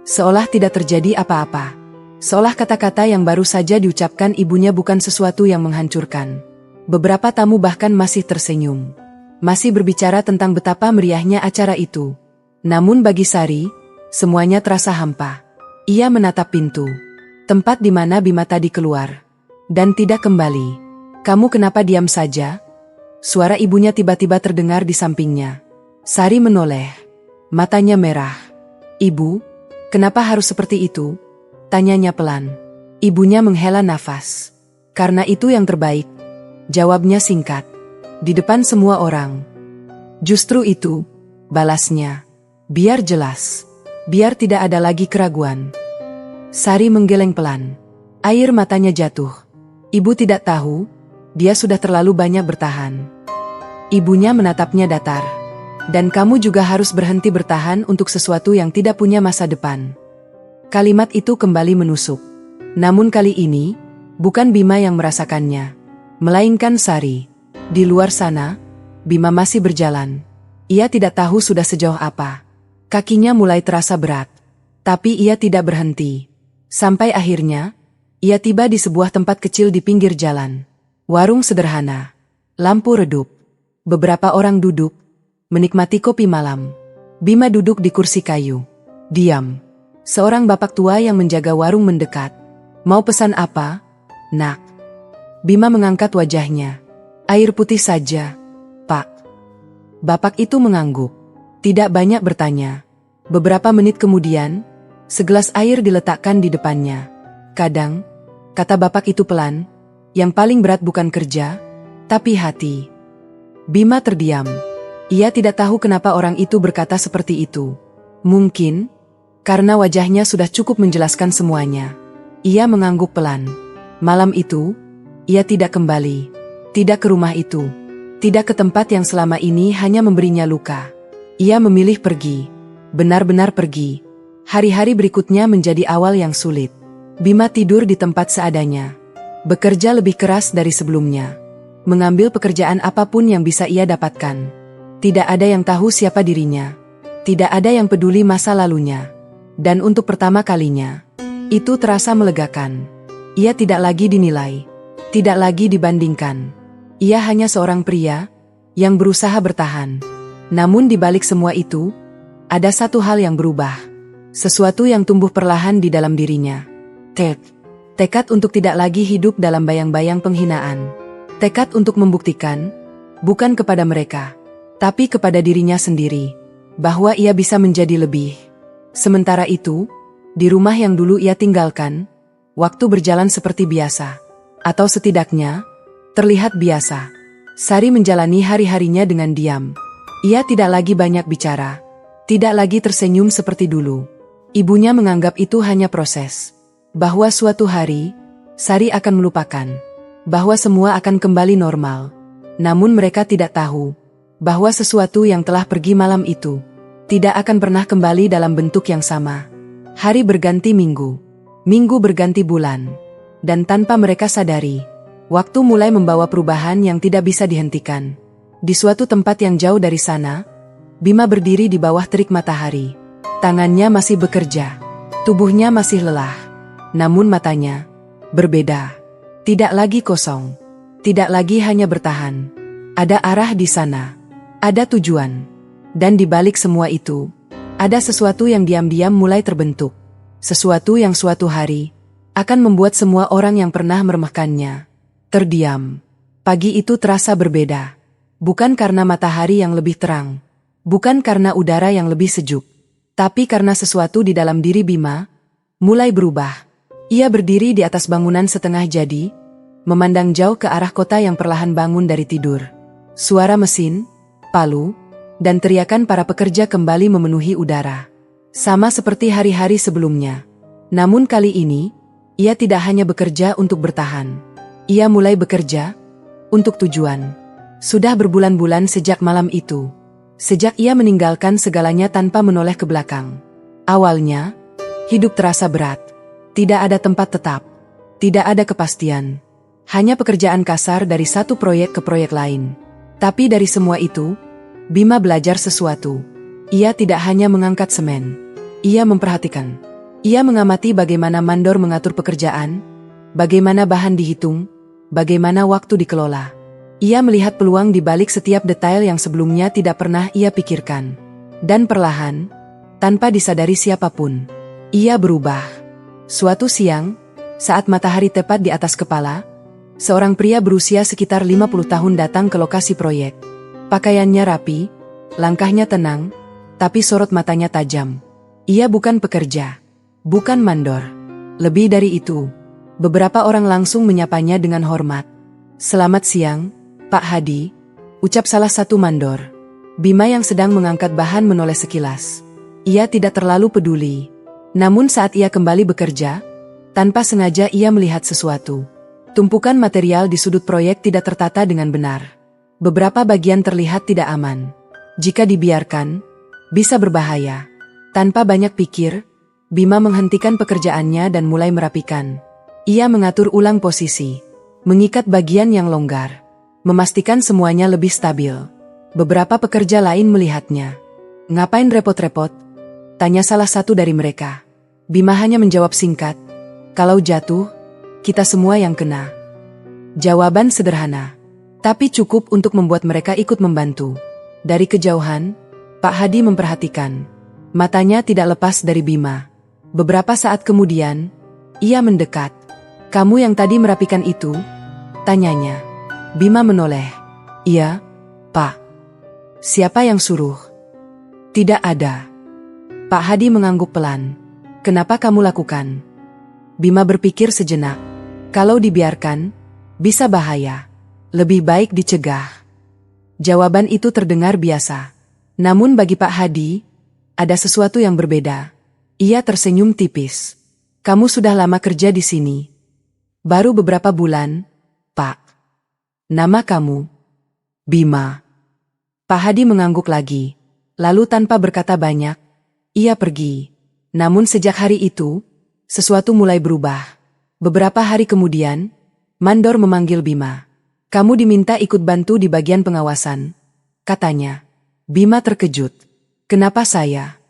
A: Seolah tidak terjadi apa-apa. Seolah kata-kata yang baru saja diucapkan ibunya bukan sesuatu yang menghancurkan. Beberapa tamu bahkan masih tersenyum. Masih berbicara tentang betapa meriahnya acara itu. Namun bagi Sari, semuanya terasa hampa. Ia menatap pintu, tempat di mana Bima tadi keluar, dan tidak kembali. "Kamu kenapa diam saja?" Suara ibunya tiba-tiba terdengar di sampingnya. Sari menoleh, matanya merah. "Ibu, kenapa harus seperti itu?" tanyanya pelan. Ibunya menghela nafas. "Karena itu yang terbaik," jawabnya singkat. "Di depan semua orang." "Justru itu," balasnya. "Biar jelas. Biar tidak ada lagi keraguan." Sari menggeleng pelan. Air matanya jatuh. Ibu tidak tahu, dia sudah terlalu banyak bertahan. Ibunya menatapnya datar. "Dan kamu juga harus berhenti bertahan untuk sesuatu yang tidak punya masa depan." Kalimat itu kembali menusuk. Namun kali ini, bukan Bima yang merasakannya, melainkan Sari. Di luar sana, Bima masih berjalan. Ia tidak tahu sudah sejauh apa. Kakinya mulai terasa berat, tapi ia tidak berhenti. Sampai akhirnya, ia tiba di sebuah tempat kecil di pinggir jalan. Warung sederhana, lampu redup, beberapa orang duduk, menikmati kopi malam. Bima duduk di kursi kayu, diam. Seorang bapak tua yang menjaga warung mendekat. "Mau pesan apa, Nak?" Bima mengangkat wajahnya. "Air putih saja, Pak." Bapak itu mengangguk. Tidak banyak bertanya. Beberapa menit kemudian, segelas air diletakkan di depannya. "Kadang," kata bapak itu pelan, "yang paling berat bukan kerja, tapi hati." Bima terdiam. Ia tidak tahu kenapa orang itu berkata seperti itu. Mungkin, karena wajahnya sudah cukup menjelaskan semuanya. Ia mengangguk pelan. Malam itu, ia tidak kembali. Tidak ke rumah itu. Tidak ke tempat yang selama ini hanya memberinya luka. Ia memilih pergi, benar-benar pergi. Hari-hari berikutnya menjadi awal yang sulit. Bima tidur di tempat seadanya, bekerja lebih keras dari sebelumnya, mengambil pekerjaan apapun yang bisa ia dapatkan. Tidak ada yang tahu siapa dirinya, tidak ada yang peduli masa lalunya. Dan untuk pertama kalinya, itu terasa melegakan. Ia tidak lagi dinilai, tidak lagi dibandingkan. Ia hanya seorang pria yang berusaha bertahan. Namun di balik semua itu, ada satu hal yang berubah. Sesuatu yang tumbuh perlahan di dalam dirinya. Tekad untuk tidak lagi hidup dalam bayang-bayang penghinaan. Tekad untuk membuktikan, bukan kepada mereka, tapi kepada dirinya sendiri, bahwa ia bisa menjadi lebih. Sementara itu, di rumah yang dulu ia tinggalkan, waktu berjalan seperti biasa. Atau setidaknya, terlihat biasa. Sari menjalani hari-harinya dengan diam. Ia tidak lagi banyak bicara, tidak lagi tersenyum seperti dulu. Ibunya menganggap itu hanya proses, bahwa suatu hari, Sari akan melupakan, bahwa semua akan kembali normal. Namun mereka tidak tahu, bahwa sesuatu yang telah pergi malam itu, tidak akan pernah kembali dalam bentuk yang sama. Hari berganti minggu. Minggu berganti bulan. Dan tanpa mereka sadari, waktu mulai membawa perubahan yang tidak bisa dihentikan. Di suatu tempat yang jauh dari sana, Bima berdiri di bawah terik matahari. Tangannya masih bekerja. Tubuhnya masih lelah. Namun matanya berbeda. Tidak lagi kosong. Tidak lagi hanya bertahan. Ada arah di sana. Ada tujuan. Dan di balik semua itu, ada sesuatu yang diam-diam mulai terbentuk. Sesuatu yang suatu hari akan membuat semua orang yang pernah meremehkannya terdiam. Pagi itu terasa berbeda. Bukan karena matahari yang lebih terang. Bukan karena udara yang lebih sejuk. Tapi karena sesuatu di dalam diri Bima mulai berubah. Ia berdiri di atas bangunan setengah jadi, memandang jauh ke arah kota yang perlahan bangun dari tidur. Suara mesin, palu, dan teriakan para pekerja kembali memenuhi udara. Sama seperti hari-hari sebelumnya. Namun kali ini, ia tidak hanya bekerja untuk bertahan. Ia mulai bekerja untuk tujuan. Sudah berbulan-bulan sejak malam itu. Sejak ia meninggalkan segalanya tanpa menoleh ke belakang. Awalnya, hidup terasa berat. Tidak ada tempat tetap. Tidak ada kepastian. Hanya pekerjaan kasar dari satu proyek ke proyek lain. Tapi dari semua itu, Bima belajar sesuatu. Ia tidak hanya mengangkat semen. Ia memperhatikan. Ia mengamati bagaimana mandor mengatur pekerjaan, bagaimana bahan dihitung, bagaimana waktu dikelola. Ia melihat peluang di balik setiap detail yang sebelumnya tidak pernah ia pikirkan. Dan perlahan, tanpa disadari siapapun, ia berubah. Suatu siang, saat matahari tepat di atas kepala, seorang pria berusia sekitar 50 tahun datang ke lokasi proyek. Pakaiannya rapi, langkahnya tenang, tapi sorot matanya tajam. Ia bukan pekerja, bukan mandor. Lebih dari itu, beberapa orang langsung menyapanya dengan hormat. "Selamat siang, Pak Hadi," ucap salah satu mandor. Bima yang sedang mengangkat bahan menoleh sekilas. Ia tidak terlalu peduli. Namun saat ia kembali bekerja, tanpa sengaja ia melihat sesuatu. Tumpukan material di sudut proyek tidak tertata dengan benar. Beberapa bagian terlihat tidak aman. Jika dibiarkan, bisa berbahaya. Tanpa banyak pikir, Bima menghentikan pekerjaannya dan mulai merapikan. Ia mengatur ulang posisi, mengikat bagian yang longgar, memastikan semuanya lebih stabil. Beberapa pekerja lain melihatnya. "Ngapain repot-repot?" tanya salah satu dari mereka. Bima hanya menjawab singkat, "Kalau jatuh, kita semua yang kena." Jawaban sederhana, tapi cukup untuk membuat mereka ikut membantu. Dari kejauhan, Pak Hadi memperhatikan. Matanya tidak lepas dari Bima. Beberapa saat kemudian, ia mendekat. "Kamu yang tadi merapikan itu?" tanyanya. Bima menoleh. "Iya, Pak." "Siapa yang suruh?" "Tidak ada." Pak Hadi mengangguk pelan. "Kenapa kamu lakukan?" Bima berpikir sejenak. Kalau dibiarkan, bisa bahaya. Lebih baik dicegah. Jawaban itu terdengar biasa. Namun bagi Pak Hadi, ada sesuatu yang berbeda. Ia tersenyum tipis. "Kamu sudah lama kerja di sini?" "Baru beberapa bulan, Pak." "Nama kamu?" "Bima." Pak Hadi mengangguk lagi. Lalu tanpa berkata banyak, ia pergi. Namun sejak hari itu, sesuatu mulai berubah. Beberapa hari kemudian, mandor memanggil Bima. "Kamu diminta ikut bantu di bagian pengawasan," katanya. Bima terkejut. "Kenapa saya?"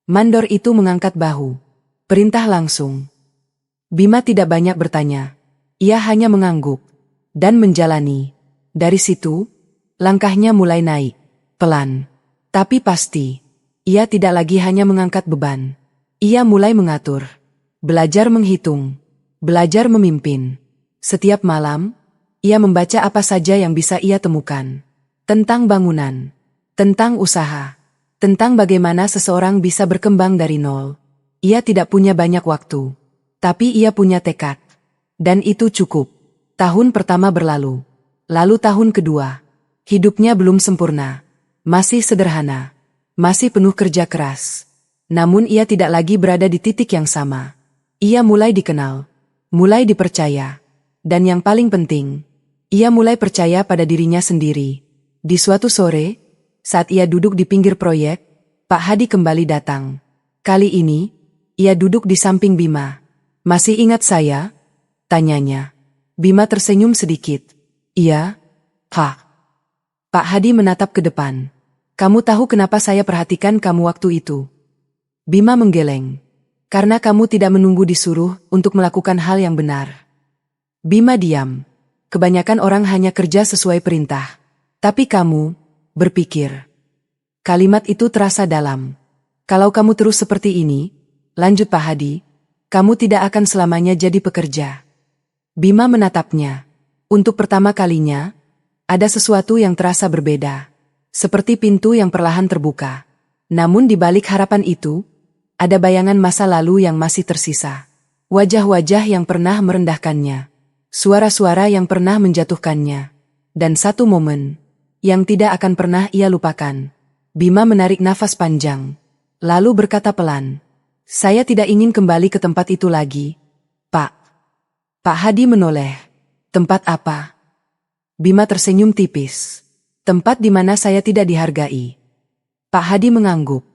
A: Mandor itu mengangkat bahu. "Perintah langsung." Bima tidak banyak bertanya. Ia hanya mengangguk dan menjalani. Dari situ, langkahnya mulai naik, pelan, tapi pasti. Ia tidak lagi hanya mengangkat beban. Ia mulai mengatur, belajar menghitung, belajar memimpin. Setiap malam, ia membaca apa saja yang bisa ia temukan. Tentang bangunan, tentang usaha, tentang bagaimana seseorang bisa berkembang dari nol. Ia tidak punya banyak waktu, tapi ia punya tekad. Dan itu cukup. Tahun pertama berlalu. Lalu tahun kedua. Hidupnya belum sempurna. Masih sederhana. Masih penuh kerja keras. Namun ia tidak lagi berada di titik yang sama. Ia mulai dikenal. Mulai dipercaya. Dan yang paling penting, ia mulai percaya pada dirinya sendiri. Di suatu sore, saat ia duduk di pinggir proyek, Pak Hadi kembali datang. Kali ini, Ia duduk di samping Bima. Masih ingat saya? Tanyanya. Bima tersenyum sedikit. Iya, Pak. Pak Hadi menatap ke depan. Kamu tahu kenapa saya perhatikan kamu waktu itu? Bima menggeleng. Karena kamu tidak menunggu disuruh untuk melakukan hal yang benar. Bima diam. Kebanyakan orang hanya kerja sesuai perintah. Tapi kamu berpikir. Kalimat itu terasa dalam. Kalau kamu terus seperti ini, lanjut Pak Hadi, kamu tidak akan selamanya jadi pekerja. Bima menatapnya. Untuk pertama kalinya, ada sesuatu yang terasa berbeda. Seperti pintu yang perlahan terbuka. Namun di balik harapan itu, ada bayangan masa lalu yang masih tersisa. Wajah-wajah yang pernah merendahkannya. Suara-suara yang pernah menjatuhkannya. Dan satu momen yang tidak akan pernah ia lupakan. Bima menarik nafas panjang. Lalu berkata pelan. Saya tidak ingin kembali ke tempat itu lagi, Pak. Pak Hadi menoleh. Tempat apa? Bima tersenyum tipis. Tempat di mana saya tidak dihargai. Pak Hadi mengangguk.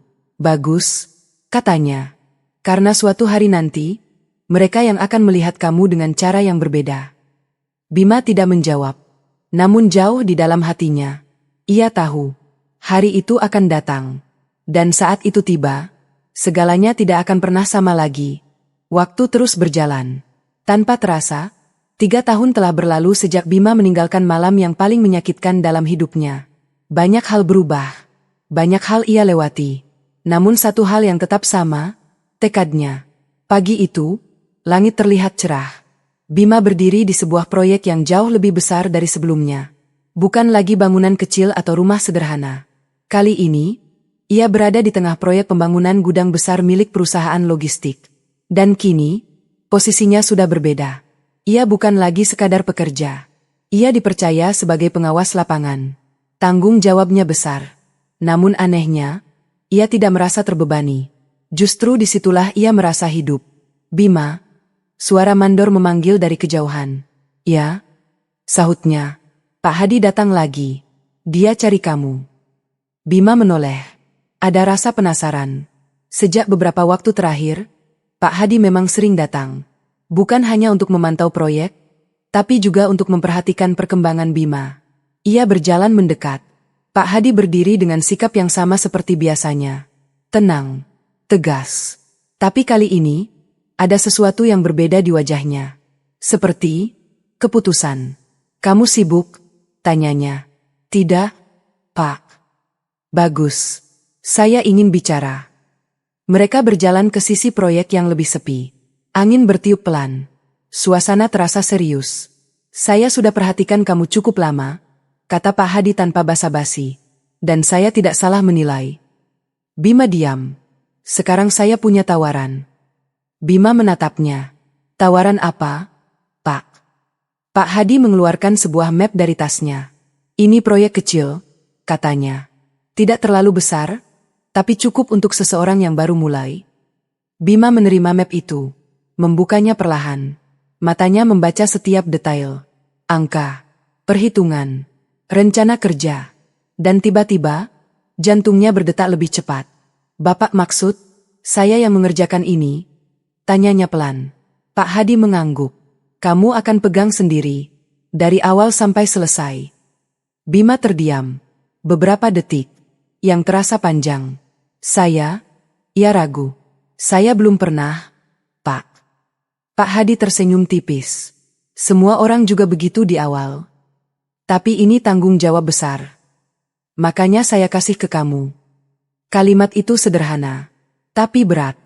A: Bagus, katanya. Karena suatu hari nanti, mereka yang akan melihat kamu dengan cara yang berbeda. Bima tidak menjawab. Namun jauh di dalam hatinya, ia tahu, hari itu akan datang. Dan saat itu tiba, segalanya tidak akan pernah sama lagi. Waktu terus berjalan. Tanpa terasa, 3 tahun telah berlalu sejak Bima meninggalkan malam yang paling menyakitkan dalam hidupnya. Banyak hal berubah. Banyak hal ia lewati. Namun satu hal yang tetap sama, tekadnya. Pagi itu, langit terlihat cerah. Bima berdiri di sebuah proyek yang jauh lebih besar dari sebelumnya. Bukan lagi bangunan kecil atau rumah sederhana. Kali ini, ia berada di tengah proyek pembangunan gudang besar milik perusahaan logistik. Dan kini, posisinya sudah berbeda. Ia bukan lagi sekadar pekerja. Ia dipercaya sebagai pengawas lapangan. Tanggung jawabnya besar. Namun anehnya, ia tidak merasa terbebani. Justru disitulah ia merasa hidup. Bima, suara mandor memanggil dari kejauhan. Ya, sahutnya. Pak Hadi datang lagi. Dia cari kamu. Bima menoleh. Ada rasa penasaran. Sejak beberapa waktu terakhir, Pak Hadi memang sering datang. Bukan hanya untuk memantau proyek, tapi juga untuk memperhatikan perkembangan Bima. Ia berjalan mendekat. Pak Hadi berdiri dengan sikap yang sama seperti biasanya. Tenang, tegas. Tapi kali ini, ada sesuatu yang berbeda di wajahnya. Seperti keputusan. Kamu sibuk? Tanyanya. Tidak, Pak. Bagus. Saya ingin bicara. Mereka berjalan ke sisi proyek yang lebih sepi. Angin bertiup pelan. Suasana terasa serius. Saya sudah perhatikan kamu cukup lama, kata Pak Hadi tanpa basa-basi. Dan saya tidak salah menilai. Bima diam. Sekarang saya punya tawaran. Bima menatapnya. Tawaran apa, Pak? Pak Hadi mengeluarkan sebuah map dari tasnya. Ini proyek kecil, katanya. Tidak terlalu besar, tapi cukup untuk seseorang yang baru mulai. Bima menerima map itu, membukanya perlahan. Matanya membaca setiap detail. Angka, perhitungan, rencana kerja. Dan tiba-tiba, jantungnya berdetak lebih cepat. Bapak maksud, saya yang mengerjakan ini? Tanyanya pelan. Pak Hadi mengangguk. Kamu akan pegang sendiri, dari awal sampai selesai. Bima terdiam. Beberapa detik, yang terasa panjang. Ia ragu. Saya belum pernah, Pak. Pak Hadi tersenyum tipis. Semua orang juga begitu di awal. Tapi ini tanggung jawab besar. Makanya saya kasih ke kamu. Kalimat itu sederhana, tapi berat.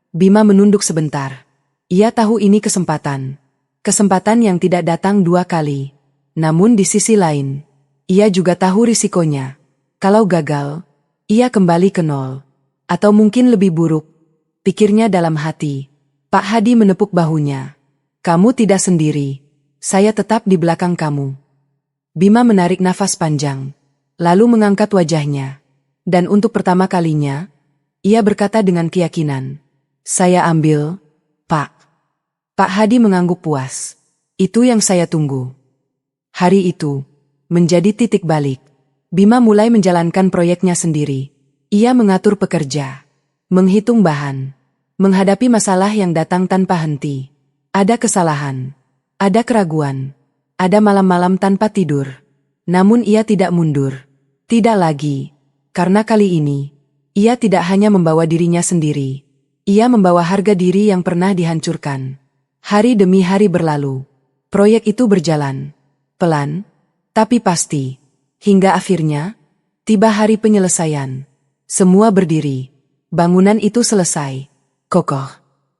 A: Bima menunduk sebentar. Ia tahu ini kesempatan. Kesempatan yang tidak datang 2 kali. Namun di sisi lain, ia juga tahu risikonya. Kalau gagal, ia kembali ke nol. Atau mungkin lebih buruk, pikirnya dalam hati. Pak Hadi menepuk bahunya. Kamu tidak sendiri. Saya tetap di belakang kamu. Bima menarik nafas panjang, lalu mengangkat wajahnya. Dan untuk pertama kalinya, ia berkata dengan keyakinan. Saya ambil, Pak. Pak Hadi mengangguk puas. Itu yang saya tunggu. Hari itu, menjadi titik balik. Bima mulai menjalankan proyeknya sendiri. Ia mengatur pekerja, menghitung bahan, menghadapi masalah yang datang tanpa henti. Ada kesalahan, ada keraguan, ada malam-malam tanpa tidur. Namun ia tidak mundur. Tidak lagi. Karena kali ini, ia tidak hanya membawa dirinya sendiri. Ia membawa harga diri yang pernah dihancurkan. Hari demi hari berlalu. Proyek itu berjalan. Pelan, tapi pasti. Hingga akhirnya, tiba hari penyelesaian. Semua berdiri. Bangunan itu selesai. Kokoh,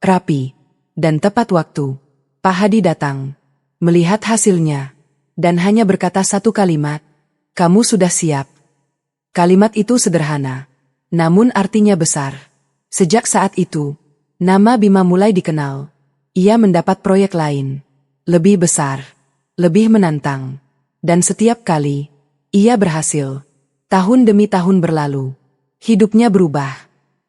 A: rapi, dan tepat waktu. Pak Hadi datang, melihat hasilnya, dan hanya berkata satu kalimat, "Kamu sudah siap." Kalimat itu sederhana, namun artinya besar. Sejak saat itu, nama Bima mulai dikenal. Ia mendapat proyek lain, lebih besar, lebih menantang. Dan setiap kali, ia berhasil. Tahun demi tahun berlalu. Hidupnya berubah.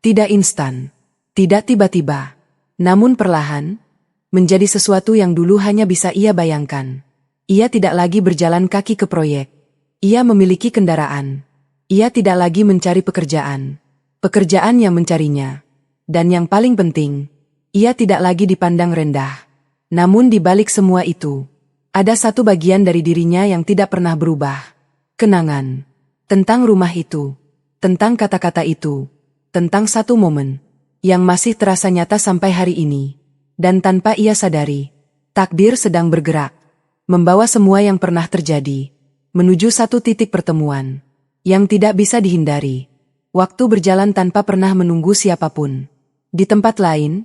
A: Tidak instan, tidak tiba-tiba, namun perlahan, menjadi sesuatu yang dulu hanya bisa ia bayangkan. Ia tidak lagi berjalan kaki ke proyek. Ia memiliki kendaraan. Ia tidak lagi mencari pekerjaan. Pekerjaan yang mencarinya. Dan yang paling penting, ia tidak lagi dipandang rendah. Namun di balik semua itu, ada satu bagian dari dirinya yang tidak pernah berubah. Kenangan. Tentang rumah itu. Tentang kata-kata itu. Tentang satu momen yang masih terasa nyata sampai hari ini. Dan tanpa ia sadari, takdir sedang bergerak, membawa semua yang pernah terjadi, menuju satu titik pertemuan, yang tidak bisa dihindari. Waktu berjalan tanpa pernah menunggu siapapun. Di tempat lain,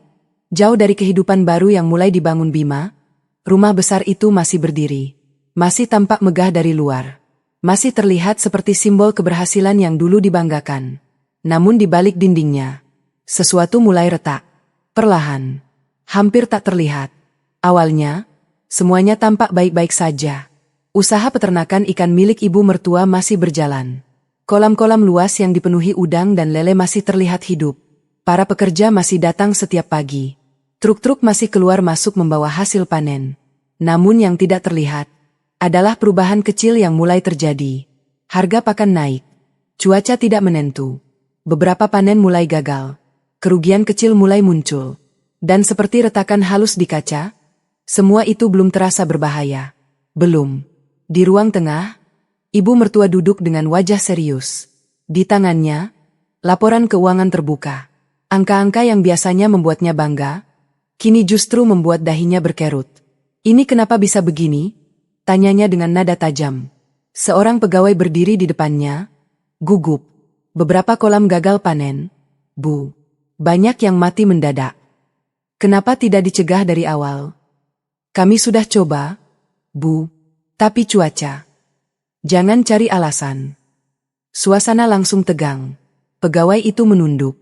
A: jauh dari kehidupan baru yang mulai dibangun Bima, rumah besar itu masih berdiri, masih tampak megah dari luar, masih terlihat seperti simbol keberhasilan yang dulu dibanggakan. Namun di balik dindingnya, sesuatu mulai retak, perlahan, hampir tak terlihat. Awalnya, semuanya tampak baik-baik saja. Usaha peternakan ikan milik ibu mertua masih berjalan. Kolam-kolam luas yang dipenuhi udang dan lele masih terlihat hidup. Para pekerja masih datang setiap pagi. Truk-truk masih keluar masuk membawa hasil panen. Namun yang tidak terlihat adalah perubahan kecil yang mulai terjadi. Harga pakan naik. Cuaca tidak menentu. Beberapa panen mulai gagal. Kerugian kecil mulai muncul. Dan seperti retakan halus di kaca, semua itu belum terasa berbahaya. Belum. Di ruang tengah, ibu mertua duduk dengan wajah serius. Di tangannya, laporan keuangan terbuka. Angka-angka yang biasanya membuatnya bangga, kini justru membuat dahinya berkerut. "Ini kenapa bisa begini?" tanyanya dengan nada tajam. Seorang pegawai berdiri di depannya, gugup. "Beberapa kolam gagal panen, Bu. Banyak yang mati mendadak. Kenapa tidak dicegah dari awal?" "Kami sudah coba, Bu. Tapi cuaca." "Jangan cari alasan." Suasana langsung tegang. Pegawai itu menunduk.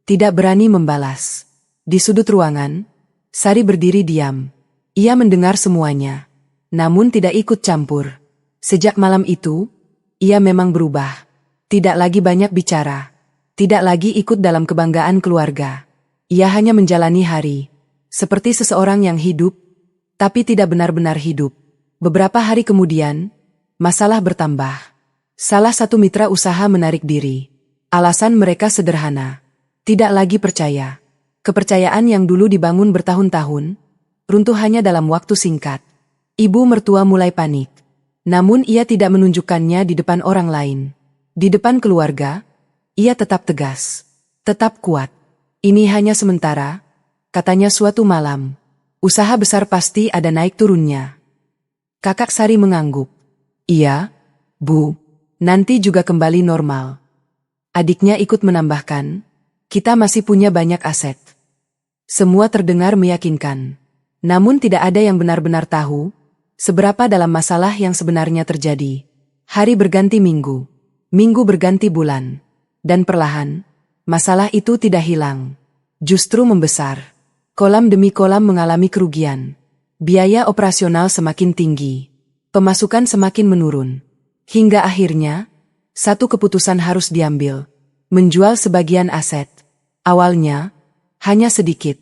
A: Tidak berani membalas. Di sudut ruangan, Sari berdiri diam. Ia mendengar semuanya. Namun tidak ikut campur. Sejak malam itu, ia memang berubah. Tidak lagi banyak bicara. Tidak lagi ikut dalam kebanggaan keluarga. Ia hanya menjalani hari. Seperti seseorang yang hidup, tapi tidak benar-benar hidup. Beberapa hari kemudian, masalah bertambah. Salah satu mitra usaha menarik diri. Alasan mereka sederhana. Tidak lagi percaya. Kepercayaan yang dulu dibangun bertahun-tahun, runtuh hanya dalam waktu singkat. Ibu mertua mulai panik. Namun ia tidak menunjukkannya di depan orang lain. Di depan keluarga, ia tetap tegas, tetap kuat. "Ini hanya sementara," katanya suatu malam. "Usaha besar pasti ada naik turunnya." Kakak Sari mengangguk. "Iya, Bu. Nanti juga kembali normal." Adiknya ikut menambahkan, "Kita masih punya banyak aset." Semua terdengar meyakinkan. Namun tidak ada yang benar-benar tahu seberapa dalam masalah yang sebenarnya terjadi. Hari berganti minggu. Minggu berganti bulan. Dan perlahan, masalah itu tidak hilang. Justru membesar. Kolam demi kolam mengalami kerugian. Biaya operasional semakin tinggi. Pemasukan semakin menurun. Hingga akhirnya, satu keputusan harus diambil. Menjual sebagian aset. Awalnya, hanya sedikit.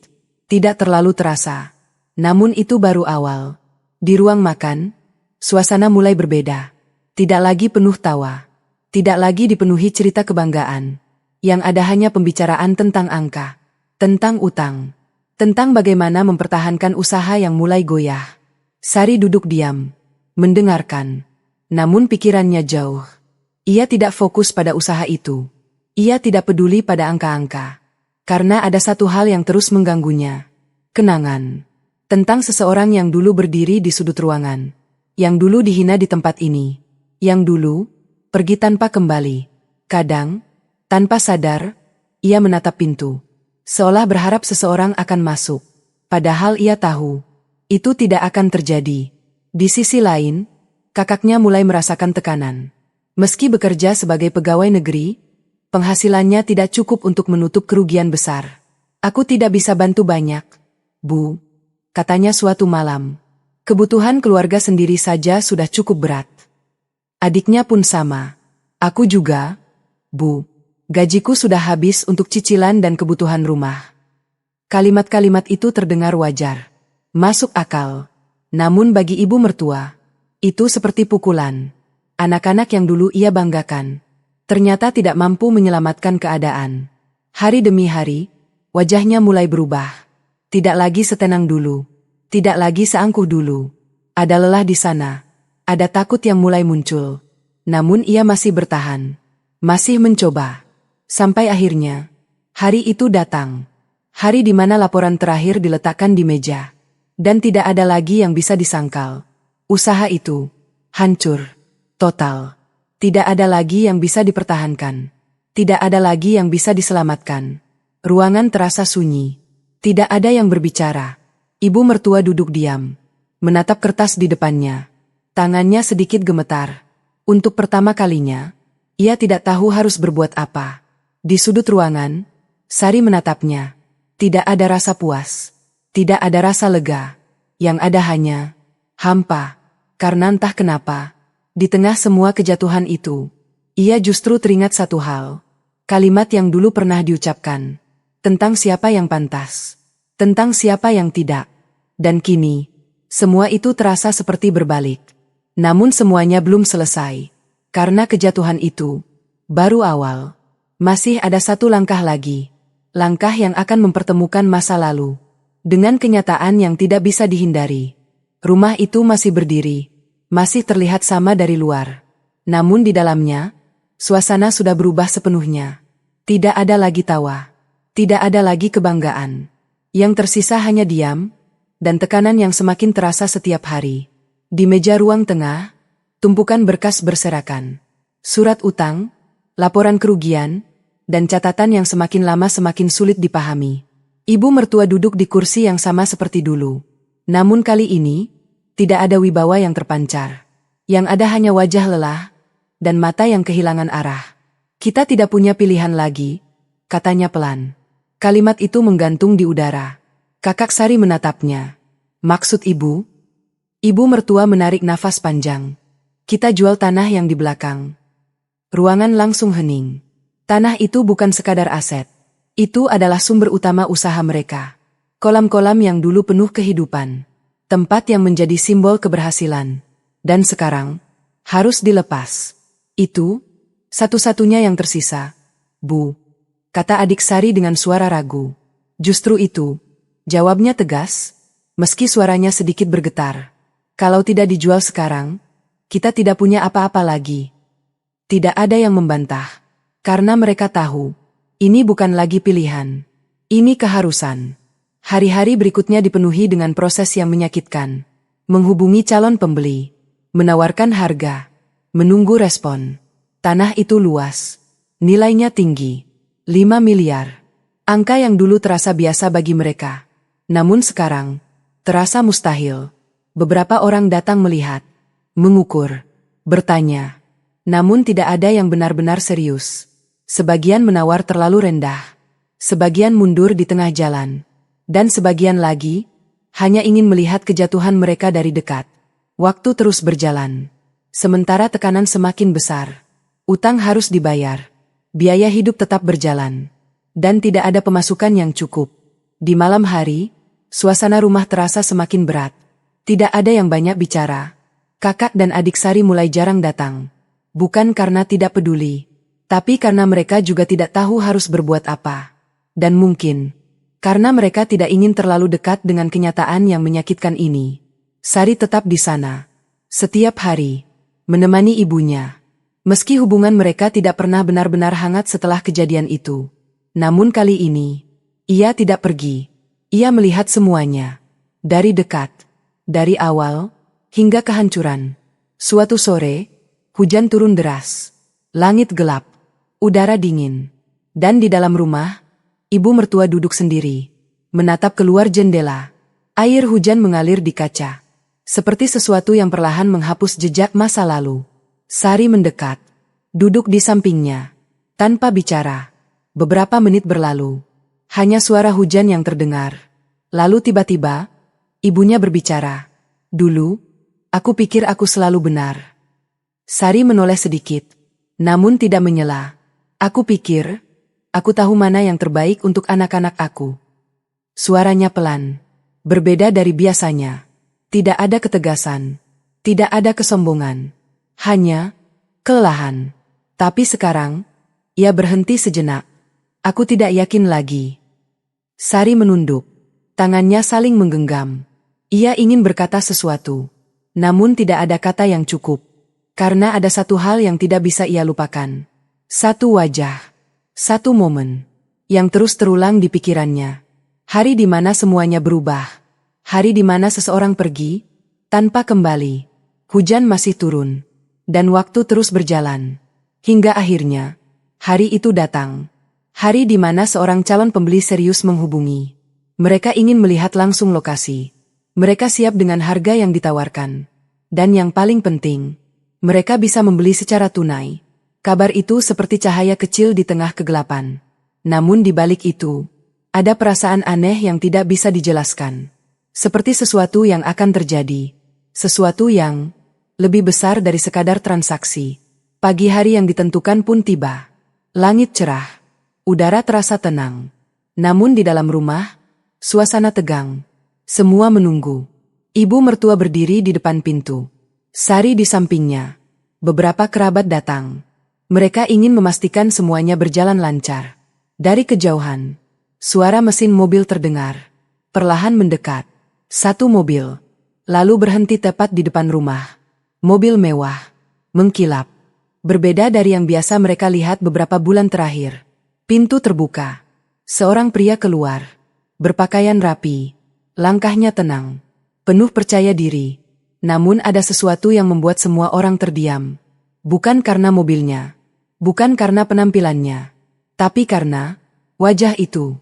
A: Tidak terlalu terasa. Namun itu baru awal. Di ruang makan, suasana mulai berbeda. Tidak lagi penuh tawa. Tidak lagi dipenuhi cerita kebanggaan. Yang ada hanya pembicaraan tentang angka. Tentang utang. Tentang bagaimana mempertahankan usaha yang mulai goyah. Sari duduk diam, mendengarkan. Namun pikirannya jauh. Ia tidak fokus pada usaha itu. Ia tidak peduli pada angka-angka. Karena ada satu hal yang terus mengganggunya. Kenangan. Tentang seseorang yang dulu berdiri di sudut ruangan. Yang dulu dihina di tempat ini. Yang dulu pergi tanpa kembali. Kadang, tanpa sadar, ia menatap pintu. Seolah berharap seseorang akan masuk. Padahal ia tahu, itu tidak akan terjadi. Di sisi lain, kakaknya mulai merasakan tekanan. Meski bekerja sebagai pegawai negeri, penghasilannya tidak cukup untuk menutup kerugian besar. Aku tidak bisa bantu banyak, Bu, katanya suatu malam. Kebutuhan keluarga sendiri saja sudah cukup berat. Adiknya pun sama. Aku juga, Bu. Gajiku sudah habis untuk cicilan dan kebutuhan rumah. Kalimat-kalimat itu terdengar wajar. Masuk akal. Namun bagi ibu mertua, itu seperti pukulan. Anak-anak yang dulu ia banggakan, ternyata tidak mampu menyelamatkan keadaan. Hari demi hari, wajahnya mulai berubah. Tidak lagi setenang dulu. Tidak lagi seangkuh dulu. Ada lelah di sana. Ada takut yang mulai muncul. Namun ia masih bertahan. Masih mencoba. Sampai akhirnya, hari itu datang. Hari di mana laporan terakhir diletakkan di meja. Dan tidak ada lagi yang bisa disangkal. Usaha itu hancur. Total. Tidak ada lagi yang bisa dipertahankan. Tidak ada lagi yang bisa diselamatkan. Ruangan terasa sunyi. Tidak ada yang berbicara. Ibu mertua duduk diam. Menatap kertas di depannya. Tangannya sedikit gemetar. Untuk pertama kalinya, ia tidak tahu harus berbuat apa. Di sudut ruangan, Sari menatapnya. Tidak ada rasa puas. Tidak ada rasa lega. Yang ada hanya hampa. Karena entah kenapa, di tengah semua kejatuhan itu, ia justru teringat satu hal. Kalimat yang dulu pernah diucapkan. Tentang siapa yang pantas. Tentang siapa yang tidak. Dan kini, semua itu terasa seperti berbalik. Namun semuanya belum selesai. Karena kejatuhan itu baru awal. Masih ada satu langkah lagi. Langkah yang akan mempertemukan masa lalu dengan kenyataan yang tidak bisa dihindari. Rumah itu masih berdiri, masih terlihat sama dari luar. Namun di dalamnya, suasana sudah berubah sepenuhnya. Tidak ada lagi tawa. Tidak ada lagi kebanggaan. Yang tersisa hanya diam dan tekanan yang semakin terasa setiap hari. Di meja ruang tengah, tumpukan berkas berserakan. Surat utang, laporan kerugian, dan catatan yang semakin lama semakin sulit dipahami. Ibu mertua duduk di kursi yang sama seperti dulu. Namun kali ini, tidak ada wibawa yang terpancar. Yang ada hanya wajah lelah, dan mata yang kehilangan arah. Kita tidak punya pilihan lagi, katanya pelan. Kalimat itu menggantung di udara. Kakak Sari menatapnya. Maksud ibu? Ibu mertua menarik nafas panjang. Kita jual tanah yang di belakang. Ruangan langsung hening. Tanah itu bukan sekadar aset. Itu adalah sumber utama usaha mereka. Kolam-kolam yang dulu penuh kehidupan. Tempat yang menjadi simbol keberhasilan. Dan sekarang, harus dilepas. Itu, satu-satunya yang tersisa. Bu, kata adik Sari dengan suara ragu. Justru itu, jawabnya tegas, meski suaranya sedikit bergetar. Kalau tidak dijual sekarang, kita tidak punya apa-apa lagi. Tidak ada yang membantah. Karena mereka tahu, ini bukan lagi pilihan. Ini keharusan. Hari-hari berikutnya dipenuhi dengan proses yang menyakitkan. Menghubungi calon pembeli. Menawarkan harga. Menunggu respon. Tanah itu luas. Nilainya tinggi. 5 miliar. Angka yang dulu terasa biasa bagi mereka. Namun sekarang, terasa mustahil. Beberapa orang datang melihat. Mengukur. Bertanya. Namun tidak ada yang benar-benar serius. Sebagian menawar terlalu rendah. Sebagian mundur di tengah jalan. Dan sebagian lagi, hanya ingin melihat kejatuhan mereka dari dekat. Waktu terus berjalan. Sementara tekanan semakin besar. Utang harus dibayar. Biaya hidup tetap berjalan. Dan tidak ada pemasukan yang cukup. Di malam hari, suasana rumah terasa semakin berat. Tidak ada yang banyak bicara. Kakak dan adik Sari mulai jarang datang. Bukan karena tidak peduli. Tapi karena mereka juga tidak tahu harus berbuat apa. Dan mungkin, Karena mereka tidak ingin terlalu dekat dengan kenyataan yang menyakitkan ini. Sari tetap di sana. Setiap hari. Menemani ibunya. Meski hubungan mereka tidak pernah benar-benar hangat setelah kejadian itu. Namun kali ini, ia tidak pergi. Ia melihat semuanya. Dari dekat. Dari awal, hingga kehancuran. Suatu sore, hujan turun deras. Langit gelap. Udara dingin. Dan di dalam rumah, ibu mertua duduk sendiri. Menatap keluar jendela. Air hujan mengalir di kaca. Seperti sesuatu yang perlahan menghapus jejak masa lalu. Sari mendekat. Duduk di sampingnya. Tanpa bicara. Beberapa menit berlalu. Hanya suara hujan yang terdengar. Lalu tiba-tiba, ibunya berbicara. Dulu, aku pikir aku selalu benar. Sari menoleh sedikit. Namun tidak menyela. Aku pikir, aku tahu mana yang terbaik untuk anak-anak aku. Suaranya pelan. Berbeda dari biasanya. Tidak ada ketegasan. Tidak ada kesombongan. Hanya kelelahan. Tapi sekarang, ia berhenti sejenak. Aku tidak yakin lagi. Sari menunduk. Tangannya saling menggenggam. Ia ingin berkata sesuatu. Namun tidak ada kata yang cukup. Karena ada satu hal yang tidak bisa ia lupakan. Satu wajah. Satu momen. Yang terus terulang di pikirannya. Hari di mana semuanya berubah. Hari di mana seseorang pergi, tanpa kembali. Hujan masih turun. Dan waktu terus berjalan. Hingga akhirnya, hari itu datang. Hari di mana seorang calon pembeli serius menghubungi. Mereka ingin melihat langsung lokasi. Mereka siap dengan harga yang ditawarkan. Dan yang paling penting, mereka bisa membeli secara tunai. Kabar itu seperti cahaya kecil di tengah kegelapan. Namun di balik itu, ada perasaan aneh yang tidak bisa dijelaskan. Seperti sesuatu yang akan terjadi. Sesuatu yang lebih besar dari sekadar transaksi. Pagi hari yang ditentukan pun tiba. Langit cerah. Udara terasa tenang. Namun di dalam rumah, suasana tegang. Semua menunggu. Ibu mertua berdiri di depan pintu. Sari di sampingnya. Beberapa kerabat datang. Mereka ingin memastikan semuanya berjalan lancar. Dari kejauhan, suara mesin mobil terdengar. Perlahan mendekat. Satu mobil. Lalu berhenti tepat di depan rumah. Mobil mewah. Mengkilap. Berbeda dari yang biasa mereka lihat beberapa bulan terakhir. Pintu terbuka. Seorang pria keluar. Berpakaian rapi. Langkahnya tenang. Penuh percaya diri. Namun ada sesuatu yang membuat semua orang terdiam. Bukan karena mobilnya. Bukan karena penampilannya. Tapi karena wajah itu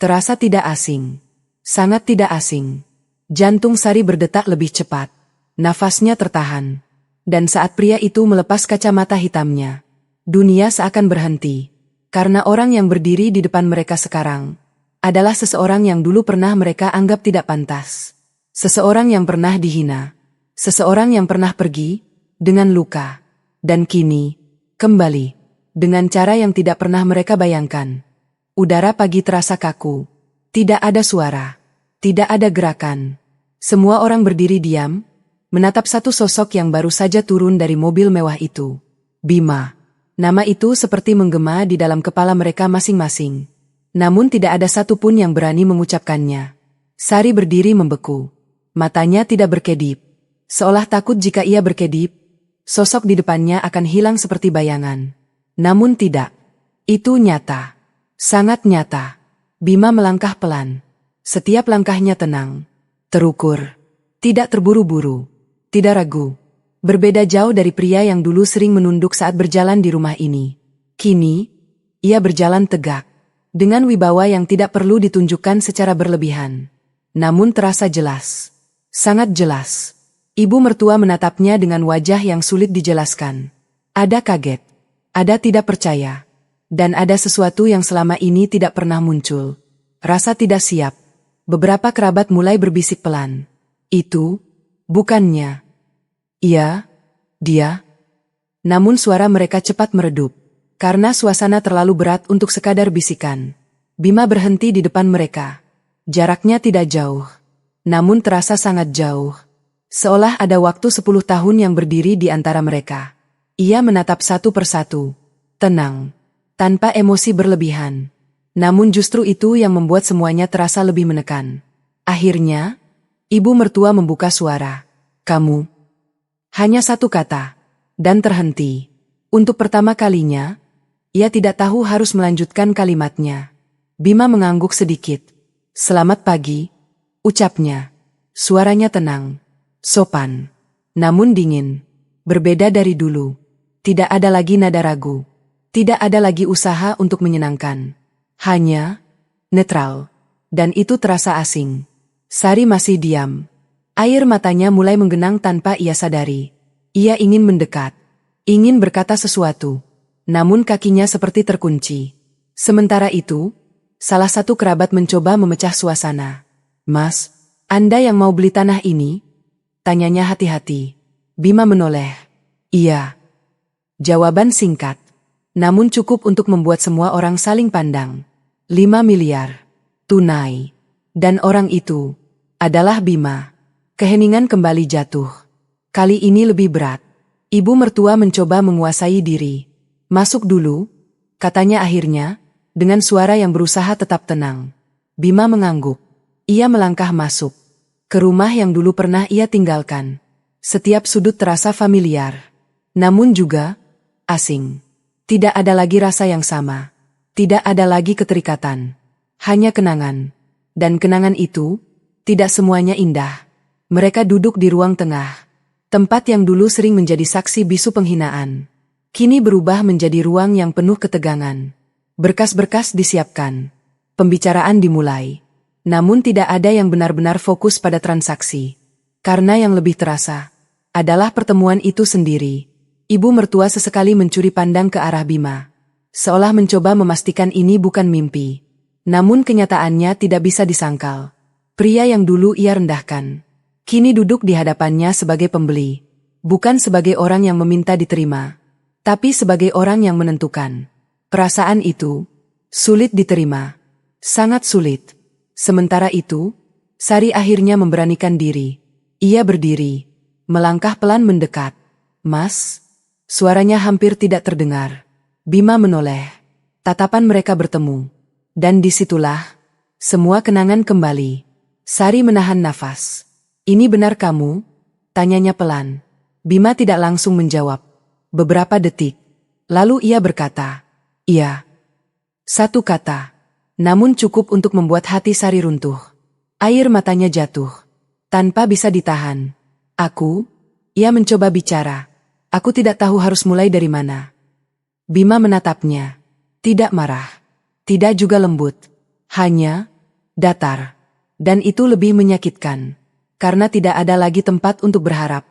A: terasa tidak asing. Sangat tidak asing. Jantung Sari berdetak lebih cepat. Nafasnya tertahan. Dan saat pria itu melepas kacamata hitamnya, dunia seakan berhenti. Karena orang yang berdiri di depan mereka sekarang adalah seseorang yang dulu pernah mereka anggap tidak pantas. Seseorang yang pernah dihina. Seseorang yang pernah pergi dengan luka. Dan kini, kembali. Dengan cara yang tidak pernah mereka bayangkan. Udara pagi terasa kaku. Tidak ada suara. Tidak ada gerakan. Semua orang berdiri diam, menatap satu sosok yang baru saja turun dari mobil mewah itu. Bima. Nama itu seperti menggema di dalam kepala mereka masing-masing. Namun tidak ada satupun yang berani mengucapkannya. Sari berdiri membeku. Matanya tidak berkedip. Seolah takut jika ia berkedip, sosok di depannya akan hilang seperti bayangan. Namun tidak. Itu nyata. Sangat nyata. Bima melangkah pelan. Setiap langkahnya tenang. Terukur. Tidak terburu-buru. Tidak ragu. Berbeda jauh dari pria yang dulu sering menunduk saat berjalan di rumah ini. Kini, ia berjalan tegak. Dengan wibawa yang tidak perlu ditunjukkan secara berlebihan. Namun terasa jelas. Sangat jelas. Ibu mertua menatapnya dengan wajah yang sulit dijelaskan. Ada kaget. Ada tidak percaya. Dan ada sesuatu yang selama ini tidak pernah muncul. Rasa tidak siap. Beberapa kerabat mulai berbisik pelan. Itu, bukannya. Iya, dia. Namun suara mereka cepat meredup. Karena suasana terlalu berat untuk sekadar bisikan. Bima berhenti di depan mereka. Jaraknya tidak jauh. Namun terasa sangat jauh. Seolah ada waktu 10 tahun yang berdiri di antara mereka. Ia menatap satu persatu. Tenang. Tanpa emosi berlebihan. Namun justru itu yang membuat semuanya terasa lebih menekan. Akhirnya, ibu mertua membuka suara. Kamu. Hanya satu kata. Dan terhenti. Untuk pertama kalinya, ia tidak tahu harus melanjutkan kalimatnya. Bima mengangguk sedikit. Selamat pagi, ucapnya. Suaranya tenang, sopan, namun dingin. Berbeda dari dulu. Tidak ada lagi nada ragu. Tidak ada lagi usaha untuk menyenangkan. Hanya netral. Dan itu terasa asing. Sari masih diam. Air matanya mulai menggenang tanpa ia sadari. Ia ingin mendekat. Ingin berkata sesuatu. Namun kakinya seperti terkunci. Sementara itu, salah satu kerabat mencoba memecah suasana. Mas, Anda yang mau beli tanah ini? Tanyanya hati-hati. Bima menoleh. Iya. Jawaban singkat. Namun cukup untuk membuat semua orang saling pandang. 5 miliar. Tunai. Dan orang itu adalah Bima. Keheningan kembali jatuh. Kali ini lebih berat. Ibu mertua mencoba menguasai diri. Masuk dulu, katanya akhirnya, dengan suara yang berusaha tetap tenang. Bima mengangguk. Ia melangkah masuk. Ke rumah yang dulu pernah ia tinggalkan. Setiap sudut terasa familiar. Namun juga asing. Tidak ada lagi rasa yang sama. Tidak ada lagi keterikatan. Hanya kenangan. Dan kenangan itu, tidak semuanya indah. Mereka duduk di ruang tengah. Tempat yang dulu sering menjadi saksi bisu penghinaan. Kini berubah menjadi ruang yang penuh ketegangan. Berkas-berkas disiapkan. Pembicaraan dimulai. Namun tidak ada yang benar-benar fokus pada transaksi. Karena yang lebih terasa adalah pertemuan itu sendiri. Ibu mertua sesekali mencuri pandang ke arah Bima. Seolah mencoba memastikan ini bukan mimpi. Namun kenyataannya tidak bisa disangkal. Pria yang dulu ia rendahkan, kini duduk di hadapannya sebagai pembeli. Bukan sebagai orang yang meminta diterima, tapi sebagai orang yang menentukan. Perasaan itu sulit diterima. Sangat sulit. Sementara itu, Sari akhirnya memberanikan diri. Ia berdiri, melangkah pelan mendekat. Mas, suaranya hampir tidak terdengar. Bima menoleh. Tatapan mereka bertemu. Dan disitulah, semua kenangan kembali. Sari menahan nafas. Ini benar kamu? Tanyanya pelan. Bima tidak langsung menjawab. Beberapa detik. Lalu ia berkata, iya. Satu kata. Namun cukup untuk membuat hati Sari runtuh. Air matanya jatuh. Tanpa bisa ditahan. Ia mencoba bicara. Aku tidak tahu harus mulai dari mana. Bima menatapnya. Tidak marah. Tidak juga lembut. Hanya datar. Dan itu lebih menyakitkan. Karena tidak ada lagi tempat untuk berharap.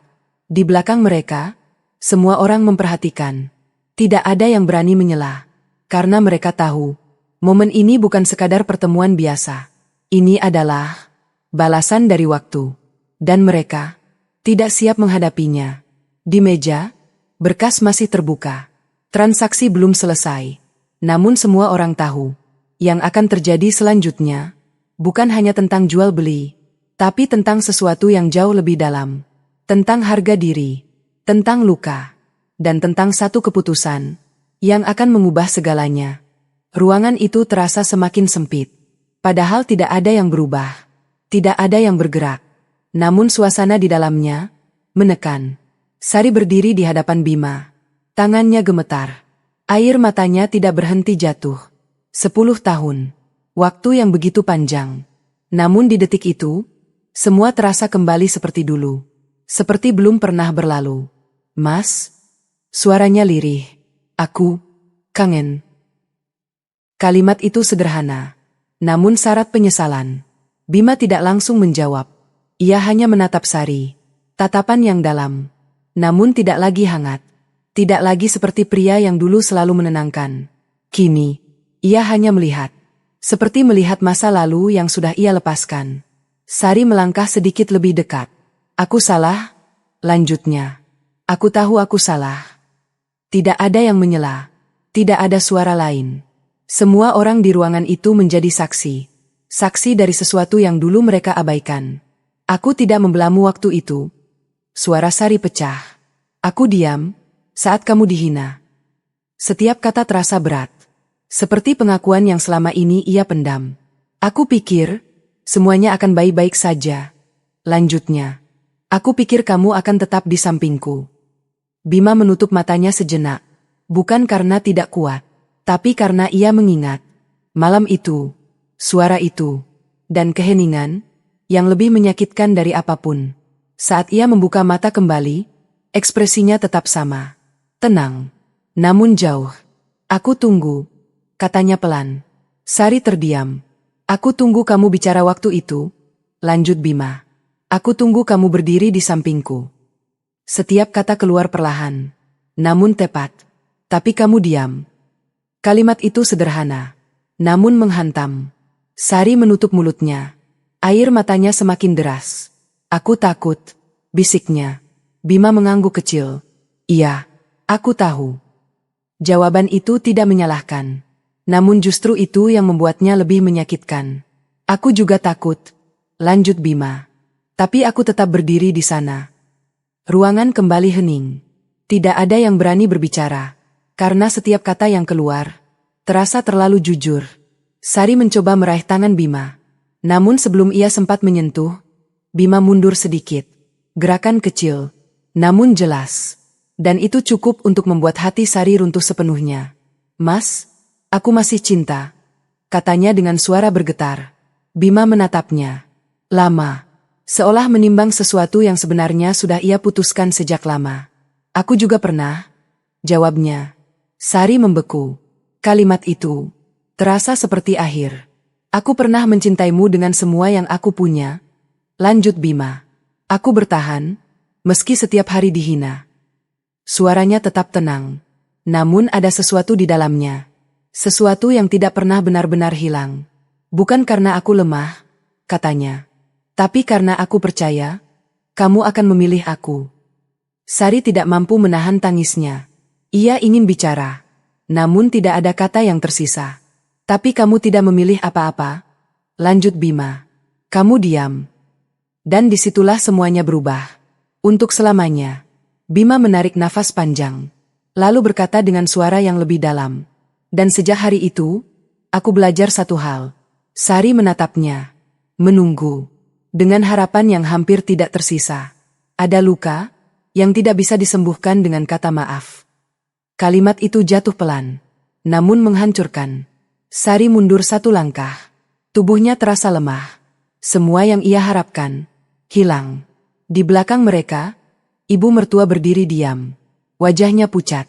A: Di belakang mereka, semua orang memperhatikan. Tidak ada yang berani menyela. Karena mereka tahu, momen ini bukan sekadar pertemuan biasa. Ini adalah balasan dari waktu. Dan mereka tidak siap menghadapinya. Di meja, berkas masih terbuka. Transaksi belum selesai. Namun semua orang tahu, yang akan terjadi selanjutnya, bukan hanya tentang jual beli, tapi tentang sesuatu yang jauh lebih dalam. Tentang harga diri, tentang luka, dan tentang satu keputusan, yang akan mengubah segalanya. Ruangan itu terasa semakin sempit. Padahal tidak ada yang berubah. Tidak ada yang bergerak. Namun suasana di dalamnya menekan. Sari berdiri di hadapan Bima. Tangannya gemetar. Air matanya tidak berhenti jatuh. 10 tahun. Waktu yang begitu panjang. Namun di detik itu, semua terasa kembali seperti dulu. Seperti belum pernah berlalu. Mas? Suaranya lirih. Aku kangen. Kalimat itu sederhana. Namun syarat penyesalan. Bima tidak langsung menjawab. Ia hanya menatap Sari. Tatapan yang dalam. Namun tidak lagi hangat. Tidak lagi seperti pria yang dulu selalu menenangkan. Kini, ia hanya melihat. Seperti melihat masa lalu yang sudah ia lepaskan. Sari melangkah sedikit lebih dekat. Aku salah, lanjutnya. Aku tahu aku salah. Tidak ada yang menyela. Tidak ada suara lain. Semua orang di ruangan itu menjadi saksi. Saksi dari sesuatu yang dulu mereka abaikan. Aku tidak membelamu waktu itu. Suara Sari pecah. Aku diam saat kamu dihina. Setiap kata terasa berat. Seperti pengakuan yang selama ini ia pendam. Aku pikir, semuanya akan baik-baik saja. Lanjutnya, aku pikir kamu akan tetap di sampingku. Bima menutup matanya sejenak, bukan karena tidak kuat, tapi karena ia mengingat. Malam itu, suara itu, dan keheningan, yang lebih menyakitkan dari apapun. Saat ia membuka mata kembali, ekspresinya tetap sama. Tenang, namun jauh. Aku tunggu, katanya pelan. Sari terdiam. Aku tunggu kamu bicara waktu itu, lanjut Bima. Aku tunggu kamu berdiri di sampingku. Setiap kata keluar perlahan, namun tepat. Tapi kamu diam. Kalimat itu sederhana, namun menghantam. Sari menutup mulutnya. Air matanya semakin deras. Aku takut, bisiknya. Bima mengangguk kecil. Iya, aku tahu. Jawaban itu tidak menyalahkan. Namun justru itu yang membuatnya lebih menyakitkan. Aku juga takut, lanjut Bima. Tapi aku tetap berdiri di sana. Ruangan kembali hening. Tidak ada yang berani berbicara. Karena setiap kata yang keluar, terasa terlalu jujur. Sari mencoba meraih tangan Bima. Namun sebelum ia sempat menyentuh, Bima mundur sedikit. Gerakan kecil, namun jelas. Dan itu cukup untuk membuat hati Sari runtuh sepenuhnya. Mas, aku masih cinta, katanya dengan suara bergetar. Bima menatapnya. Lama. Seolah menimbang sesuatu yang sebenarnya sudah ia putuskan sejak lama. Aku juga pernah, jawabnya. Sari membeku. Kalimat itu terasa seperti akhir. Aku pernah mencintaimu dengan semua yang aku punya, lanjut Bima. Aku bertahan, meski setiap hari dihina. Suaranya tetap tenang, namun ada sesuatu di dalamnya. Sesuatu yang tidak pernah benar-benar hilang. Bukan karena aku lemah, katanya. Tapi karena aku percaya, kamu akan memilih aku. Sari tidak mampu menahan tangisnya. Ia ingin bicara, namun tidak ada kata yang tersisa. Tapi kamu tidak memilih apa-apa, lanjut Bima. Kamu diam. Dan disitulah semuanya berubah. Untuk selamanya. Bima menarik nafas panjang, lalu berkata dengan suara yang lebih dalam. Dan sejak hari itu, aku belajar satu hal. Sari menatapnya, menunggu, dengan harapan yang hampir tidak tersisa. Ada luka yang tidak bisa disembuhkan dengan kata maaf. Kalimat itu jatuh pelan, namun menghancurkan. Sari mundur satu langkah. Tubuhnya terasa lemah. Semua yang ia harapkan hilang. Di belakang mereka, ibu mertua berdiri diam. Wajahnya pucat.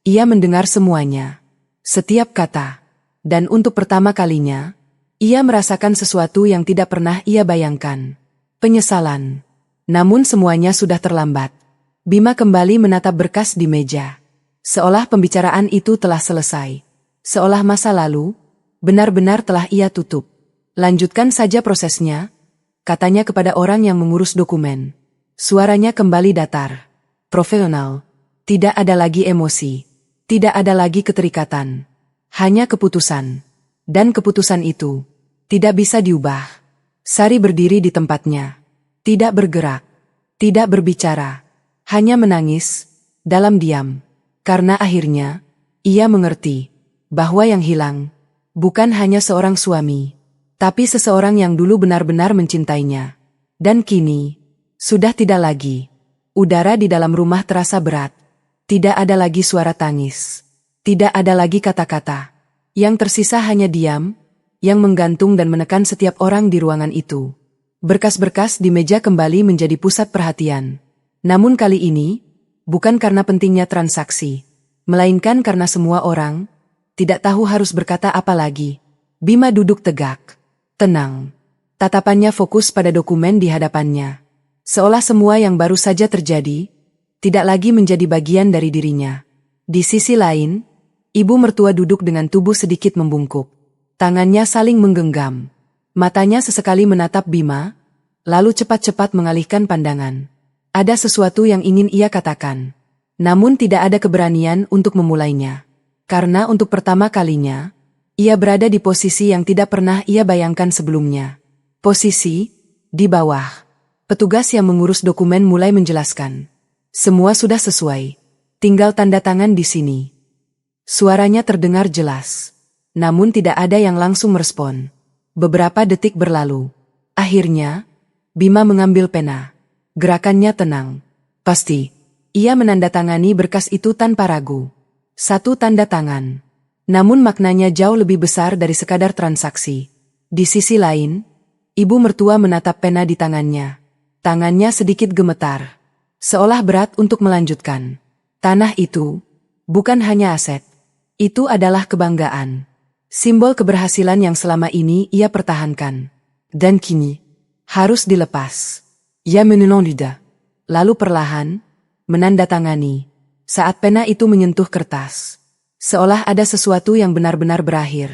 A: Ia mendengar semuanya. Setiap kata. Dan untuk pertama kalinya, ia merasakan sesuatu yang tidak pernah ia bayangkan. Penyesalan. Namun semuanya sudah terlambat. Bima kembali menatap berkas di meja. Seolah pembicaraan itu telah selesai. Seolah masa lalu benar-benar telah ia tutup. Lanjutkan saja prosesnya, katanya kepada orang yang mengurus dokumen. Suaranya kembali datar. Profesional. Tidak ada lagi emosi. Tidak ada lagi keterikatan. Hanya keputusan. Dan keputusan itu tidak bisa diubah. Sari berdiri di tempatnya. Tidak bergerak. Tidak berbicara. Hanya menangis dalam diam. Karena akhirnya ia mengerti bahwa yang hilang bukan hanya seorang suami, tapi seseorang yang dulu benar-benar mencintainya. Dan kini sudah tidak lagi. Udara di dalam rumah terasa berat. Tidak ada lagi suara tangis. Tidak ada lagi kata-kata. Yang tersisa hanya diam, yang menggantung dan menekan setiap orang di ruangan itu. Berkas-berkas di meja kembali menjadi pusat perhatian. Namun kali ini, bukan karena pentingnya transaksi, melainkan karena semua orang tidak tahu harus berkata apa lagi. Bima duduk tegak, tenang. Tatapannya fokus pada dokumen di hadapannya. Seolah semua yang baru saja terjadi, tidak lagi menjadi bagian dari dirinya. Di sisi lain, ibu mertua duduk dengan tubuh sedikit membungkuk. Tangannya saling menggenggam. Matanya sesekali menatap Bima, lalu cepat-cepat mengalihkan pandangan. Ada sesuatu yang ingin ia katakan. Namun tidak ada keberanian untuk memulainya. Karena untuk pertama kalinya, ia berada di posisi yang tidak pernah ia bayangkan sebelumnya. Posisi di bawah. Petugas yang mengurus dokumen mulai menjelaskan. Semua sudah sesuai. Tinggal tanda tangan di sini. Suaranya terdengar jelas. namun tidak ada yang langsung merespon. Beberapa detik berlalu. Akhirnya, Bima mengambil pena. Gerakannya tenang. Pasti. Ia menandatangani berkas itu tanpa ragu. Satu tanda tangan. Namun maknanya jauh lebih besar dari sekadar transaksi. Di sisi lain, ibu mertua menatap pena di tangannya. Tangannya sedikit gemetar. Seolah berat untuk melanjutkan. Tanah itu bukan hanya aset. Itu adalah kebanggaan. Simbol keberhasilan yang selama ini ia pertahankan. Dan kini, harus dilepas. Ia menenun lidah. Lalu perlahan, menandatangani. Saat pena itu menyentuh kertas. Seolah ada sesuatu yang benar-benar berakhir.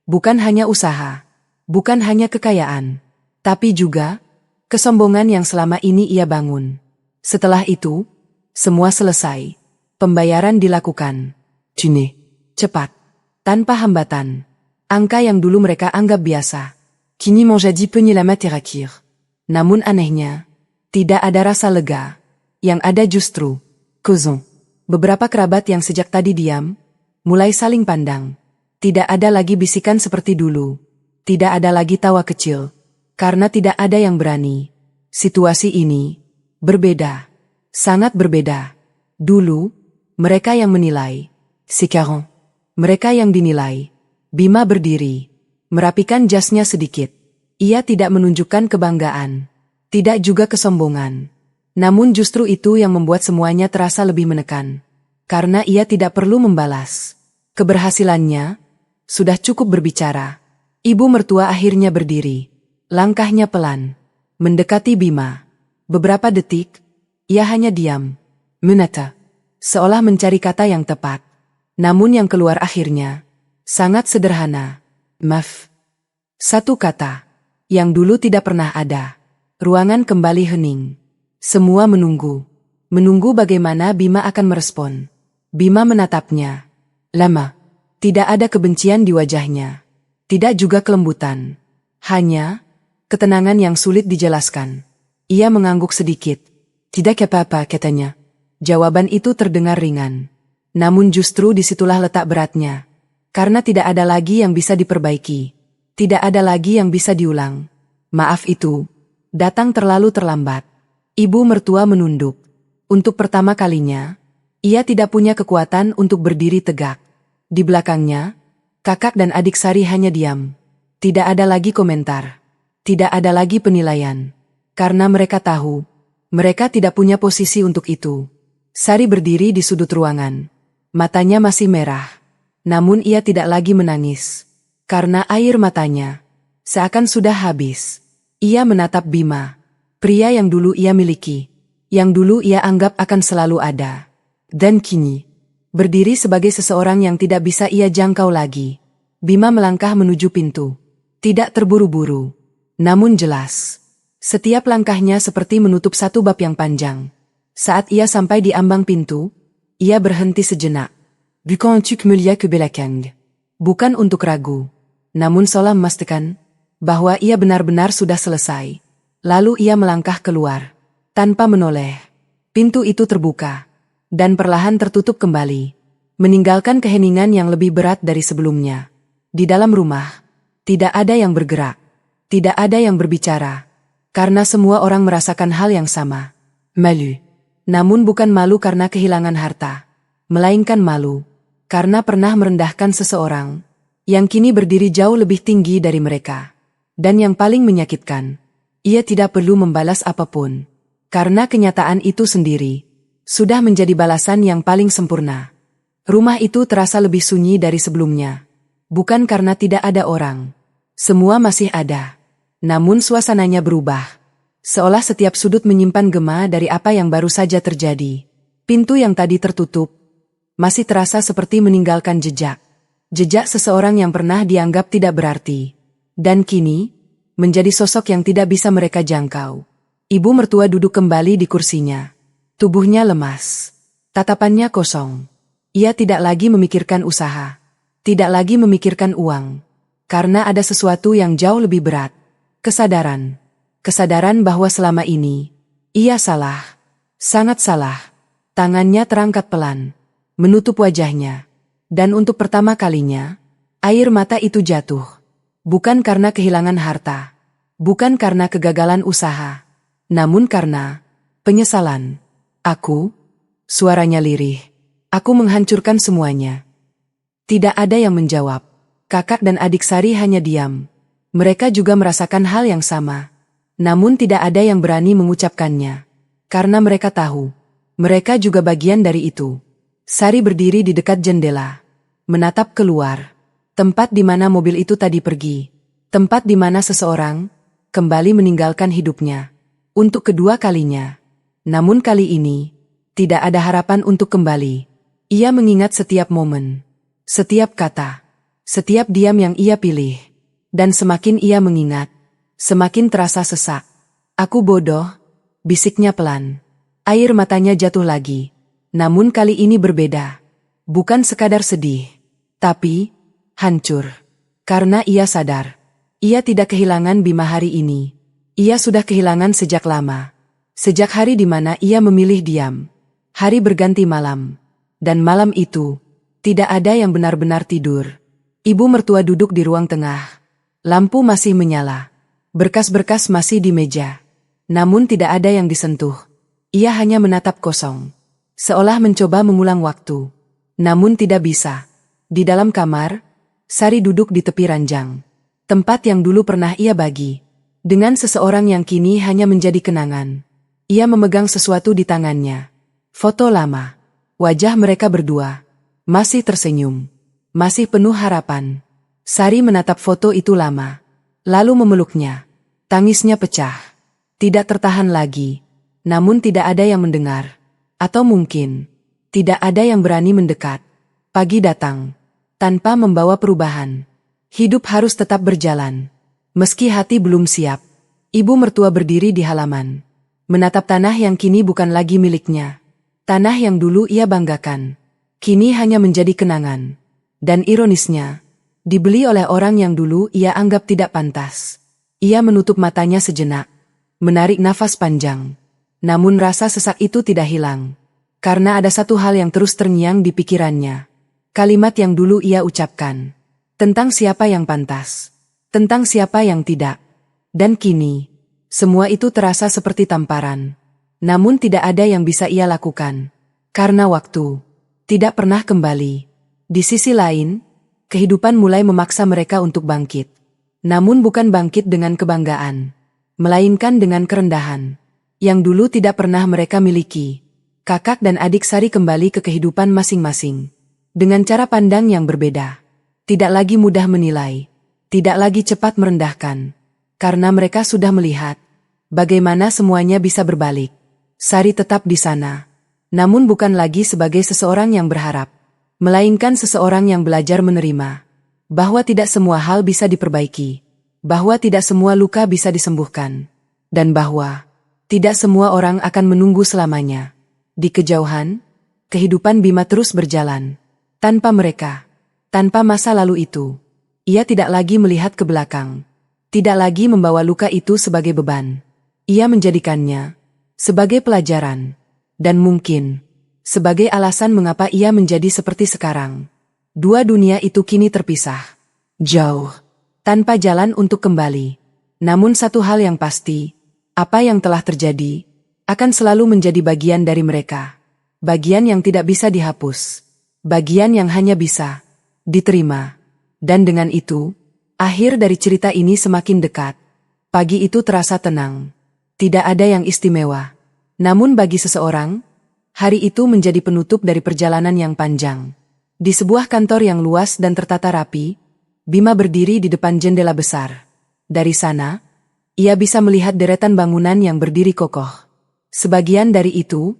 A: Bukan hanya usaha. Bukan hanya kekayaan. Tapi juga, kesombongan yang selama ini ia bangun. Setelah itu, semua selesai. Pembayaran dilakukan. Cine. Cepat. Tanpa hambatan. Angka yang dulu mereka anggap biasa. Kini menjadi penyelamat terakhir. Namun anehnya, tidak ada rasa lega. Yang ada justru, kozon. Beberapa kerabat yang sejak tadi diam, mulai saling pandang. Tidak ada lagi bisikan seperti dulu. Tidak ada lagi tawa kecil. Karena tidak ada yang berani. Situasi ini berbeda. Sangat berbeda. Dulu, mereka yang menilai. Sekarang, mereka yang dinilai. Bima berdiri, merapikan jasnya sedikit. Ia tidak menunjukkan kebanggaan, tidak juga kesombongan. Namun justru itu yang membuat semuanya terasa lebih menekan. Karena ia tidak perlu membalas. Keberhasilannya sudah cukup berbicara. Ibu mertua akhirnya berdiri. Langkahnya pelan, mendekati Bima. Beberapa detik, ia hanya diam, menata, seolah mencari kata yang tepat. Namun yang keluar akhirnya sangat sederhana. Maaf. Satu kata yang dulu tidak pernah ada. Ruangan kembali hening. Semua menunggu. Menunggu bagaimana Bima akan merespon. Bima menatapnya. Lama. Tidak ada kebencian di wajahnya. Tidak juga kelembutan. Hanya ketenangan yang sulit dijelaskan. Ia mengangguk sedikit. Tidak apa-apa, katanya. Jawaban itu terdengar ringan. Namun justru disitulah letak beratnya. Karena tidak ada lagi yang bisa diperbaiki. Tidak ada lagi yang bisa diulang. Maaf itu datang terlalu terlambat. Ibu mertua menunduk. Untuk pertama kalinya, ia tidak punya kekuatan untuk berdiri tegak. Di belakangnya, kakak dan adik Sari hanya diam. Tidak ada lagi komentar. Tidak ada lagi penilaian. Karena mereka tahu, mereka tidak punya posisi untuk itu. Sari berdiri di sudut ruangan. Matanya masih merah. Namun ia tidak lagi menangis. Karena air matanya seakan sudah habis. Ia menatap Bima. Pria yang dulu ia miliki. Yang dulu ia anggap akan selalu ada. Dan kini, berdiri sebagai seseorang yang tidak bisa ia jangkau lagi. Bima melangkah menuju pintu. Tidak terburu-buru. Namun jelas. Setiap langkahnya seperti menutup satu bab yang panjang. Saat ia sampai di ambang pintu, ia berhenti sejenak. Bukan untuk melihat ke belakang. Bukan untuk ragu. Namun seolah memastikan bahwa ia benar-benar sudah selesai. Lalu ia melangkah keluar. Tanpa menoleh. Pintu itu terbuka. Dan perlahan tertutup kembali. Meninggalkan keheningan yang lebih berat dari sebelumnya. Di dalam rumah, tidak ada yang bergerak. Tidak ada yang berbicara. Karena semua orang merasakan hal yang sama. Malu. Namun bukan malu karena kehilangan harta. Melainkan malu. Karena pernah merendahkan seseorang. Yang kini berdiri jauh lebih tinggi dari mereka. Dan yang paling menyakitkan. Ia tidak perlu membalas apapun. Karena kenyataan itu sendiri. Sudah menjadi balasan yang paling sempurna. Rumah itu terasa lebih sunyi dari sebelumnya. Bukan karena tidak ada orang. Semua masih ada. Namun suasananya berubah. Seolah setiap sudut menyimpan gema dari apa yang baru saja terjadi. Pintu yang tadi tertutup masih terasa seperti meninggalkan jejak. Jejak seseorang yang pernah dianggap tidak berarti. Dan kini, menjadi sosok yang tidak bisa mereka jangkau. Ibu mertua duduk kembali di kursinya. Tubuhnya lemas. Tatapannya kosong. Ia tidak lagi memikirkan usaha. Tidak lagi memikirkan uang. Karena ada sesuatu yang jauh lebih berat. Kesadaran. Kesadaran bahwa selama ini, ia salah. Sangat salah. Tangannya terangkat pelan. Menutup wajahnya. Dan untuk pertama kalinya, Air mata itu jatuh. Bukan karena kehilangan harta. Bukan karena kegagalan usaha. Namun karena penyesalan. Suaranya lirih. Aku menghancurkan semuanya. Tidak ada yang menjawab. Kakak dan adik Sari hanya diam. Mereka juga merasakan hal yang sama. Namun tidak ada yang berani mengucapkannya. Karena mereka tahu. Mereka juga bagian dari itu. Sari berdiri di dekat jendela. Menatap keluar. Tempat di mana mobil itu tadi pergi. Tempat di mana seseorang kembali meninggalkan hidupnya. Untuk kedua kalinya. Namun kali ini, tidak ada harapan untuk kembali. Ia mengingat setiap momen. Setiap kata. Setiap diam yang ia pilih. Dan semakin ia mengingat, semakin terasa sesak. Aku bodoh, bisiknya pelan. Air matanya jatuh lagi. Namun kali ini berbeda. Bukan sekadar sedih. Tapi hancur. Karena ia sadar. Ia tidak kehilangan Bima hari ini. Ia sudah kehilangan sejak lama. Sejak hari di mana ia memilih diam. Hari berganti malam. Dan malam itu, tidak ada yang benar-benar tidur. Ibu mertua duduk di ruang tengah. Lampu masih menyala. Berkas-berkas masih di meja. Namun tidak ada yang disentuh. Ia hanya menatap kosong. Seolah mencoba mengulang waktu. Namun tidak bisa. Di dalam kamar, Sari duduk di tepi ranjang. Tempat yang dulu pernah ia bagi. Dengan seseorang yang kini hanya menjadi kenangan. Ia memegang sesuatu di tangannya. Foto lama. Wajah mereka berdua. Masih tersenyum. Masih penuh harapan. Sari menatap foto itu lama. Lalu memeluknya. Tangisnya pecah. Tidak tertahan lagi. Namun tidak ada yang mendengar. Atau mungkin, tidak ada yang berani mendekat. Pagi datang. Tanpa membawa perubahan. Hidup harus tetap berjalan. Meski hati belum siap. Ibu mertua berdiri di halaman. Menatap tanah yang kini bukan lagi miliknya. Tanah yang dulu ia banggakan. Kini hanya menjadi kenangan. Dan ironisnya, dibeli oleh orang yang dulu ia anggap tidak pantas. Ia menutup matanya sejenak. Menarik nafas panjang. Namun rasa sesak itu tidak hilang. Karena ada satu hal yang terus terngiang di pikirannya. Kalimat yang dulu ia ucapkan. Tentang siapa yang pantas. Tentang siapa yang tidak. Dan kini, semua itu terasa seperti tamparan. Namun tidak ada yang bisa ia lakukan. Karena waktu tidak pernah kembali. Di sisi lain, kehidupan mulai memaksa mereka untuk bangkit. Namun bukan bangkit dengan kebanggaan. Melainkan dengan kerendahan. Yang dulu tidak pernah mereka miliki. Kakak dan adik Sari kembali ke kehidupan masing-masing. Dengan cara pandang yang berbeda. Tidak lagi mudah menilai. Tidak lagi cepat merendahkan. Karena mereka sudah melihat bagaimana semuanya bisa berbalik. Sari tetap di sana. Namun bukan lagi sebagai seseorang yang berharap. Melainkan seseorang yang belajar menerima. Bahwa tidak semua hal bisa diperbaiki. Bahwa tidak semua luka bisa disembuhkan. Dan bahwa tidak semua orang akan menunggu selamanya. Di kejauhan, kehidupan Bima terus berjalan. Tanpa mereka, tanpa masa lalu itu, ia tidak lagi melihat ke belakang. Tidak lagi membawa luka itu sebagai beban. Ia menjadikannya sebagai pelajaran. Dan mungkin, sebagai alasan mengapa ia menjadi seperti sekarang. Dua dunia itu kini terpisah. Jauh. Tanpa jalan untuk kembali. Namun satu hal yang pasti, apa yang telah terjadi, akan selalu menjadi bagian dari mereka. Bagian yang tidak bisa dihapus. Bagian yang hanya bisa diterima. Dan dengan itu, akhir dari cerita ini semakin dekat. Pagi itu terasa tenang. Tidak ada yang istimewa. Namun bagi seseorang, hari itu menjadi penutup dari perjalanan yang panjang. Di sebuah kantor yang luas dan tertata rapi, Bima berdiri di depan jendela besar. Dari sana, ia bisa melihat deretan bangunan yang berdiri kokoh. Sebagian dari itu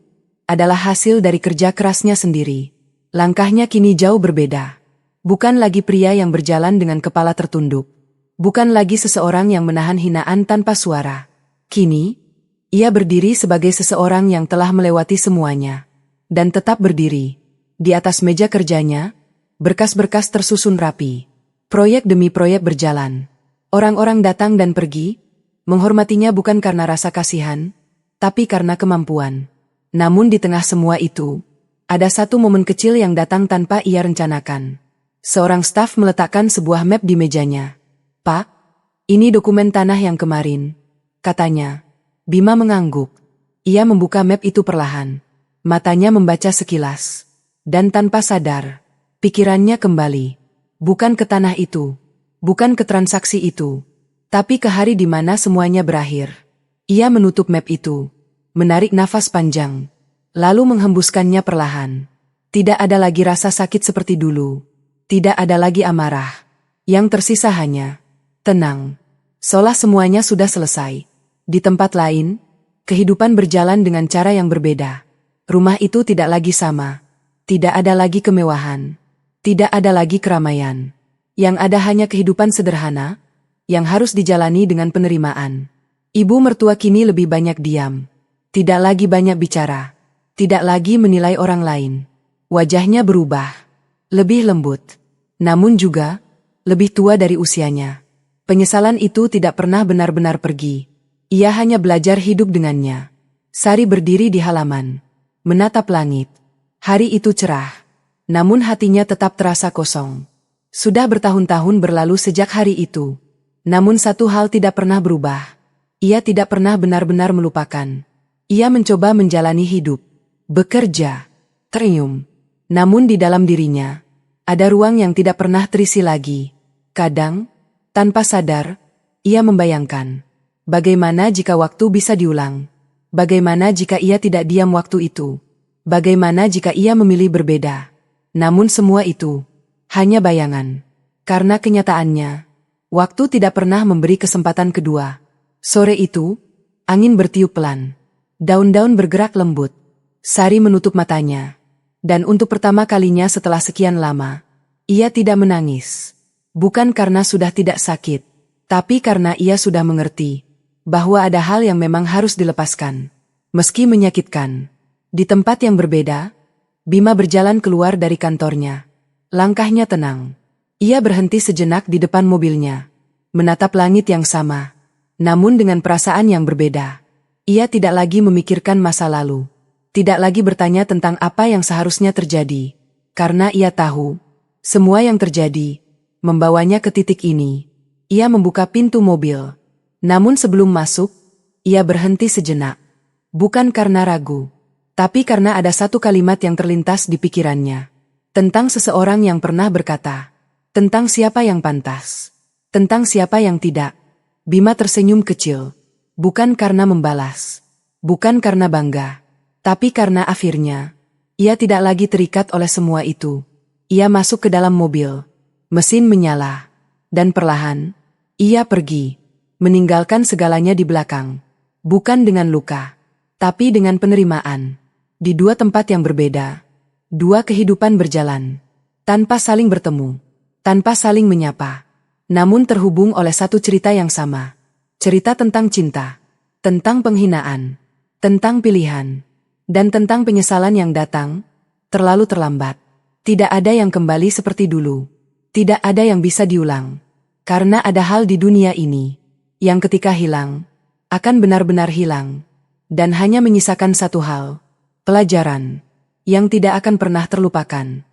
A: adalah hasil dari kerja kerasnya sendiri. Langkahnya kini jauh berbeda. Bukan lagi pria yang berjalan dengan kepala tertunduk. Bukan lagi seseorang yang menahan hinaan tanpa suara. Kini, ia berdiri sebagai seseorang yang telah melewati semuanya. Dan tetap berdiri. Di atas meja kerjanya, berkas-berkas tersusun rapi. Proyek demi proyek berjalan. Orang-orang datang dan pergi, menghormatinya bukan karena rasa kasihan, tapi karena kemampuan. Namun di tengah semua itu, ada satu momen kecil yang datang tanpa ia rencanakan. Seorang staf meletakkan sebuah map di mejanya. "Pak, ini dokumen tanah yang kemarin," katanya. Bima mengangguk. Ia membuka map itu perlahan. Matanya membaca sekilas. Dan tanpa sadar, pikirannya kembali. Bukan ke tanah itu. Bukan ke transaksi itu. Tapi ke hari di mana semuanya berakhir. Ia menutup map itu. Menarik nafas panjang. Lalu menghembuskannya perlahan. Tidak ada lagi rasa sakit seperti dulu. Tidak ada lagi amarah. Yang tersisa hanya tenang. Seolah semuanya sudah selesai. Di tempat lain, kehidupan berjalan dengan cara yang berbeda. Rumah itu tidak lagi sama. Tidak ada lagi kemewahan. Tidak ada lagi keramaian. Yang ada hanya kehidupan sederhana, yang harus dijalani dengan penerimaan. Ibu mertua kini lebih banyak diam. Tidak lagi banyak bicara. Tidak lagi menilai orang lain. Wajahnya berubah. Lebih lembut. Namun juga, lebih tua dari usianya. Penyesalan itu tidak pernah benar-benar pergi. Ia hanya belajar hidup dengannya. Sari berdiri di halaman. Menatap langit. Hari itu cerah. Namun hatinya tetap terasa kosong. Sudah bertahun-tahun berlalu sejak hari itu. Namun satu hal tidak pernah berubah. Ia tidak pernah benar-benar melupakan. Ia mencoba menjalani hidup. Bekerja. Tersenyum. Namun di dalam dirinya, ada ruang yang tidak pernah terisi lagi. Kadang, tanpa sadar, ia membayangkan. Bagaimana jika waktu bisa diulang? Bagaimana jika ia tidak diam waktu itu? Bagaimana jika ia memilih berbeda? Namun semua itu hanya bayangan. Karena kenyataannya, waktu tidak pernah memberi kesempatan kedua. Sore itu, angin bertiup pelan. Daun-daun bergerak lembut. Sari menutup matanya. Dan untuk pertama kalinya setelah sekian lama, ia tidak menangis. Bukan karena sudah tidak sakit, tapi karena ia sudah mengerti bahwa ada hal yang memang harus dilepaskan. Meski menyakitkan. Di tempat yang berbeda, Bima berjalan keluar dari kantornya. Langkahnya tenang. Ia berhenti sejenak di depan mobilnya. Menatap langit yang sama. Namun dengan perasaan yang berbeda. Ia tidak lagi memikirkan masa lalu. Tidak lagi bertanya tentang apa yang seharusnya terjadi. Karena ia tahu, semua yang terjadi membawanya ke titik ini. Ia membuka pintu mobil. Namun sebelum masuk, ia berhenti sejenak. Bukan karena ragu, tapi karena ada satu kalimat yang terlintas di pikirannya. Tentang seseorang yang pernah berkata, tentang siapa yang pantas, tentang siapa yang tidak. Bima tersenyum kecil. Bukan karena membalas, bukan karena bangga, tapi karena akhirnya, ia tidak lagi terikat oleh semua itu. Ia masuk ke dalam mobil. Mesin menyala. Dan perlahan, ia pergi. Meninggalkan segalanya di belakang. Bukan dengan luka, tapi dengan penerimaan. Di dua tempat yang berbeda. Dua kehidupan berjalan. Tanpa saling bertemu. Tanpa saling menyapa. Namun terhubung oleh satu cerita yang sama. Cerita tentang cinta. Tentang penghinaan. Tentang pilihan. Dan tentang penyesalan yang datang, terlalu terlambat. Tidak ada yang kembali seperti dulu. Tidak ada yang bisa diulang. Karena ada hal di dunia ini, yang ketika hilang, akan benar-benar hilang. Dan hanya menyisakan satu hal, pelajaran, yang tidak akan pernah terlupakan.